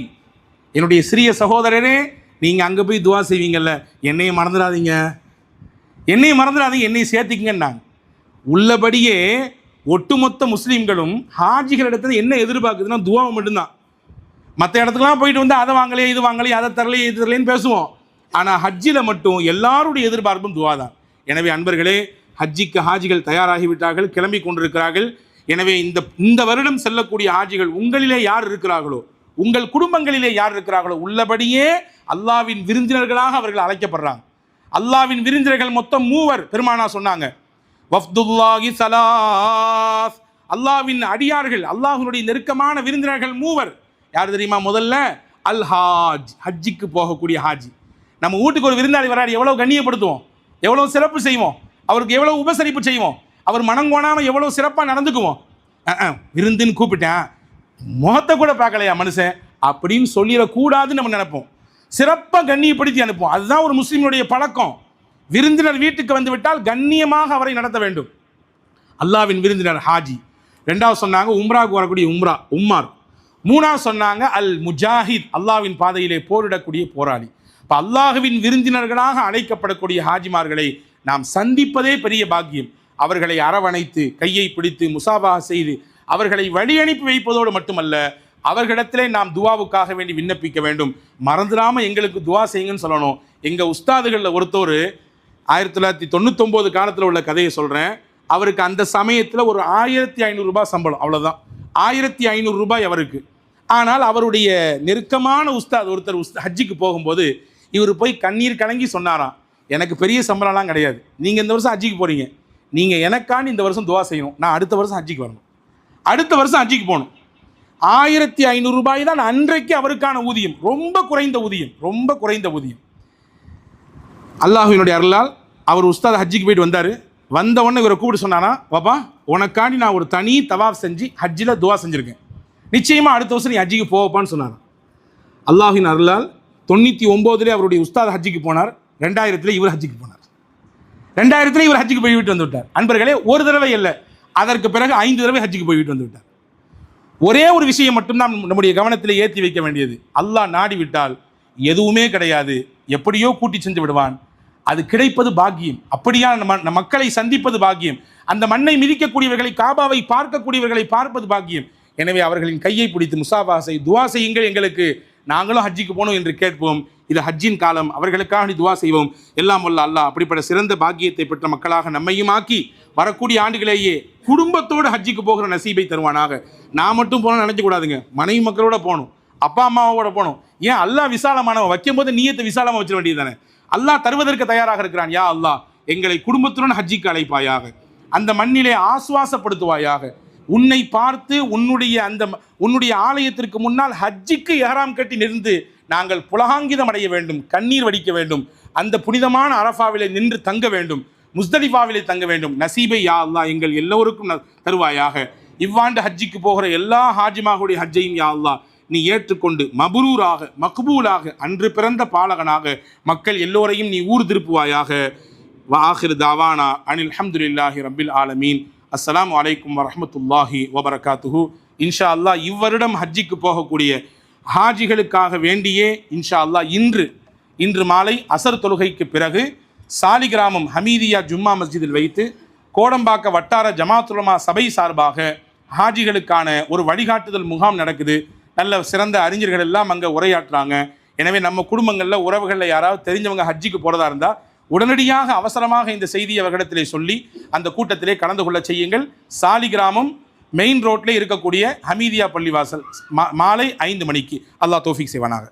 என்னுடைய சிறிய சகோதரரே, நீங்கள் அங்கே போய் துவா செய்வீங்கல்ல, என்னையும் மறந்துடாதீங்க, என்னையும் சேர்த்துக்கிங்கன்னாங்க. உள்ளபடியே ஒட்டுமொத்த முஸ்லீம்களும் ஹாஜிகளிடத்தில் என்ன எதிர்பார்க்குதுன்னா துவாவை மட்டும்தான். மற்ற இடத்துக்குலாம் போயிட்டு வந்து அதை வாங்கலையே இது வாங்கலையே அதை தரலையே இது தரலேன்னு பேசுவோம். ஆனால் ஹஜ்ஜில் மட்டும் எல்லாருடைய எதிர்பார்ப்பும் துவா தான். எனவே அன்பர்களே, ஹஜ்ஜிக்கு ஹாஜிகள் தயாராகிவிட்டார்கள், கிளம்பி கொண்டிருக்கிறார்கள். எனவே இந்த வருடம் செல்லக்கூடிய ஹாஜிகள் உங்களிலே யார் இருக்கிறார்களோ, உங்கள் குடும்பங்களிலே யார் இருக்கிறார்களோ, உள்ளபடியே அல்லாவின் விருந்தினர்களாக அவர்கள் அழைக்கப்படுறாங்க. அல்லாவின் விருந்தினர்கள் மொத்தம் 3 பெருமானா சொன்னாங்க. வஃப்துல்லாஹி ஸலாஸ், அல்லாவின் அடியார்கள், அல்லாஹ்வுடைய நெருக்கமான விருந்தினர்கள் 3. யார் தெரியுமா? முதல்ல அல் ஹாஜ், ஹஜ்ஜிக்கு போகக்கூடிய ஹாஜி. நம்ம வீட்டுக்கு ஒரு விருந்தாளி வராது, எவ்வளோ கண்ணியப்படுத்துவோம், எவ்வளோ சிறப்பு செய்வோம், அவருக்கு எவ்வளோ உபசரிப்பு செய்வோம், அவர் மனங்கோணாமல் எவ்வளோ சிறப்பாக நடந்துக்குவோம். விருந்துன்னு கூப்பிட்டேன், முகத்தை கூட பார்க்கலையா மனுஷன் அப்படின்னு சொல்லிடக்கூடாதுன்னு நம்ம நினைப்போம். சிறப்பாக கண்ணியப்படுத்தி அனுப்புவோம். அதுதான் ஒரு முஸ்லீமுடைய பழக்கம். விருந்தினர் வீட்டுக்கு வந்து விட்டால் கண்ணியமாக அவரை நடத்த வேண்டும். அல்லாவின் விருந்தினர் ஹாஜி. 2வது சொன்னாங்க உம்ராவுக்கு வரக்கூடிய உம்மார். 3வது சொன்னாங்க அல் முஜாஹித், அல்லாவின் பாதையிலே போரிடக்கூடிய போராளி. இப்போ அல்லாஹுவின் விருந்தினர்களாக அழைக்கப்படக்கூடிய ஹாஜிமார்களை நாம் சந்திப்பதே பெரிய பாக்கியம். அவர்களை அரவணைத்து கையை பிடித்து முசாபா செய்து அவர்களை வழி அனுப்பி வைப்பதோடு மட்டுமல்ல, அவர்களிடத்திலே நாம் துவாவுக்காக வேண்டி விண்ணப்பிக்க வேண்டும். மறந்துடாமல் எங்களுக்கு துவா செய்யுங்கன்னு சொல்லணும். எங்கள் உஸ்தாதுகளில் ஒருத்தர் 1999 காலத்தில் உள்ள கதையை சொல்கிறேன். அவருக்கு அந்த சமயத்தில் ஒரு 1500 ரூபாய் சம்பளம், அவ்வளோதான். 1500 ரூபாய் அவருக்கு. ஆனால் அவருடைய நெருக்கமான உஸ்தாத் ஒருத்தர் ஹஜ்ஜிக்கு போகும்போது இவர் போய் கண்ணீர் கலங்கி சொன்னாராம், எனக்கு பெரிய சம்பளம்லாம் கிடையாது, நீங்கள் இந்த வருஷம் ஹஜ்ஜிக்கு போகிறீங்க, நீங்கள் எனக்காண்டி இந்த வருஷம் துவா செய்யணும், நான் அடுத்த வருஷம் ஹஜ்ஜிக்கு வரணும், அடுத்த வருஷம் ஹஜ்ஜிக்கு போகணும். 1500 ரூபாய் தான் அன்றைக்கு அவருக்கான ஊதியம். ரொம்ப குறைந்த ஊதியம். அல்லாஹ்வினுடைய அருளால் அவர் உஸ்தாத் ஹஜ்ஜிக்கு போயிட்டு வந்தார். வந்த உடனே இவரை கூப்பிட்டு சொன்னானா, பாப்பா உனக்காண்டி நான் ஒரு தனி தவாஃப் செஞ்சு ஹஜ்ஜில் துவா செஞ்சுருக்கேன், நிச்சயமாக அடுத்த வருஷம் நீ ஹஜ்ஜிக்கு போவான்னு சொன்னார். அல்லாஹ்வின் அருளால் 99 அவருடைய உஸ்தாத் ஹஜ்ஜிக்கு போனார். 2000 இவர் ஹஜ்ஜிக்கு போனார். 2000 இவர் ஹஜ்ஜிக்கு போய்விட்டு வந்து விட்டார். அன்பர்களே, ஒரு தடவை இல்லை, அதற்கு பிறகு 5 தடவை ஹஜ்ஜிக்கு போய்விட்டு வந்து விட்டார். ஒரே ஒரு விஷயம் மட்டும்தான் நம்முடைய கவனத்தில் ஏற்றி வைக்க வேண்டியது, அல்லாஹ் நாடி விட்டால் எதுவுமே கிடையாது, எப்படியோ கூட்டி சென்று விடுவான். அது கிடைப்பது பாக்கியம். அப்படியான மக்களை சந்திப்பது பாக்கியம். அந்த மண்ணை மிதிக்கக்கூடியவர்களை, காபாவை பார்க்கக்கூடியவர்களை பார்ப்பது பாக்கியம். எனவே அவர்களின் கையை பிடித்து முசாஃபா செய், துவா செய்யுங்கள், எங்களுக்கு நாங்களும் ஹஜ்ஜிக்கு போனோம் என்று கேட்போம். இது ஹஜ்ஜின் காலம், அவர்களுக்காக துவா செய்வோம். எல்லாம் வல்ல அல்லாஹ் அப்படிப்பட்ட சிறந்த பாக்கியத்தை பெற்ற மக்களாக நம்மையும் ஆக்கி வரக்கூடிய ஆண்டுகளேயே குடும்பத்தோடு ஹஜ்ஜிக்கு போகிற நசீபை தருவானாக. நான் மட்டும் போகணும்னு நினைக்கக்கூடாதுங்க, மனைவி மக்களோட போகணும், அப்பா அம்மாவோட போகணும். ஏன் அல்லாஹ் விசாலமானவன், வைக்கும் போது நீயத்தை விசாலமாக வச்சிட வேண்டியது தானே. அல்லாஹ் தருவதற்கு தயாராக இருக்கிறான். யா அல்லாஹ் எங்களை குடும்பத்துடன் ஹஜ்ஜிக்கு அழைப்பாயாக, அந்த மண்ணிலே ஆசுவாசப்படுத்துவாயாக. உன்னை பார்த்து உன்னுடைய ஆலயத்திற்கு முன்னால் ஹஜ்ஜிக்கு இஹ்ராம் கட்டி நின்று நாங்கள் புலகாங்கிதம் அடைய வேண்டும், கண்ணீர் வடிக்க வேண்டும், அந்த புனிதமான அரஃபாவிலே நின்று தங்க வேண்டும், முஸ்தலிஃபாவிலே தங்க வேண்டும். நசீபை யா அல்லாஹ் எங்கள் எல்லோருக்கும் தருவாயாக. இவ்வாண்டு ஹஜ்ஜிக்கு போகிற எல்லா ஹாஜிமாவுடைய ஹஜ்ஜையும் யா அல்லாஹ் நீ ஏற்றுக்கொண்டு மபரூராக, மக்பூலாக, அன்று பிறந்த பாலகனாக மக்கள் எல்லோரையும் நீ ஊர் திருப்புவாயாக. வாஹிர் தாவானா அனில் அல்ஹம்துலில்லாஹி ரப்பில் ஆலமீன். அஸ்ஸலாமு அலைக்கும் வரஹ்மத்துல்லாஹி வபரகாத்துஹு. இன்ஷா அல்லாஹ் இவ்வருடம் ஹஜ்ஜிக்கு போகக்கூடிய ஹாஜிகளுக்காக வேண்டியே இன்ஷா அல்லாஹ் இன்று மாலை அசர் தொழுகைக்கு பிறகு சாலிகிராமம் ஹமீதியா ஜும்மா மஸ்ஜிதில் வைத்து கோடம்பாக்க வட்டார ஜமாத் உலமா சபை சார்பாக ஹாஜிகளுக்கான ஒரு வழிகாட்டுதல் முகாம் நடக்குது. நல்ல சிறந்த அறிஞர்கள் எல்லாம் அங்கே உரையாற்றுறாங்க. எனவே நம்ம குடும்பங்களில் உறவுகளில் யாராவது தெரிஞ்சவங்க ஹஜ்ஜிக்கு போகிறதா இருந்தால் உடனடியாக அவசரமாக இந்த செய்தியை அவர்களிடத்திலே சொல்லி அந்த கூட்டத்திலே கலந்து கொள்ள செய்யுங்கள். சாலிகிராமம் மெயின் ரோட்டில் இருக்கக்கூடிய ஹமீதியா பள்ளிவாசல் மாலை 5 மணிக்கு. அல்லாஹ் தௌஃபீக் செய்வானாக.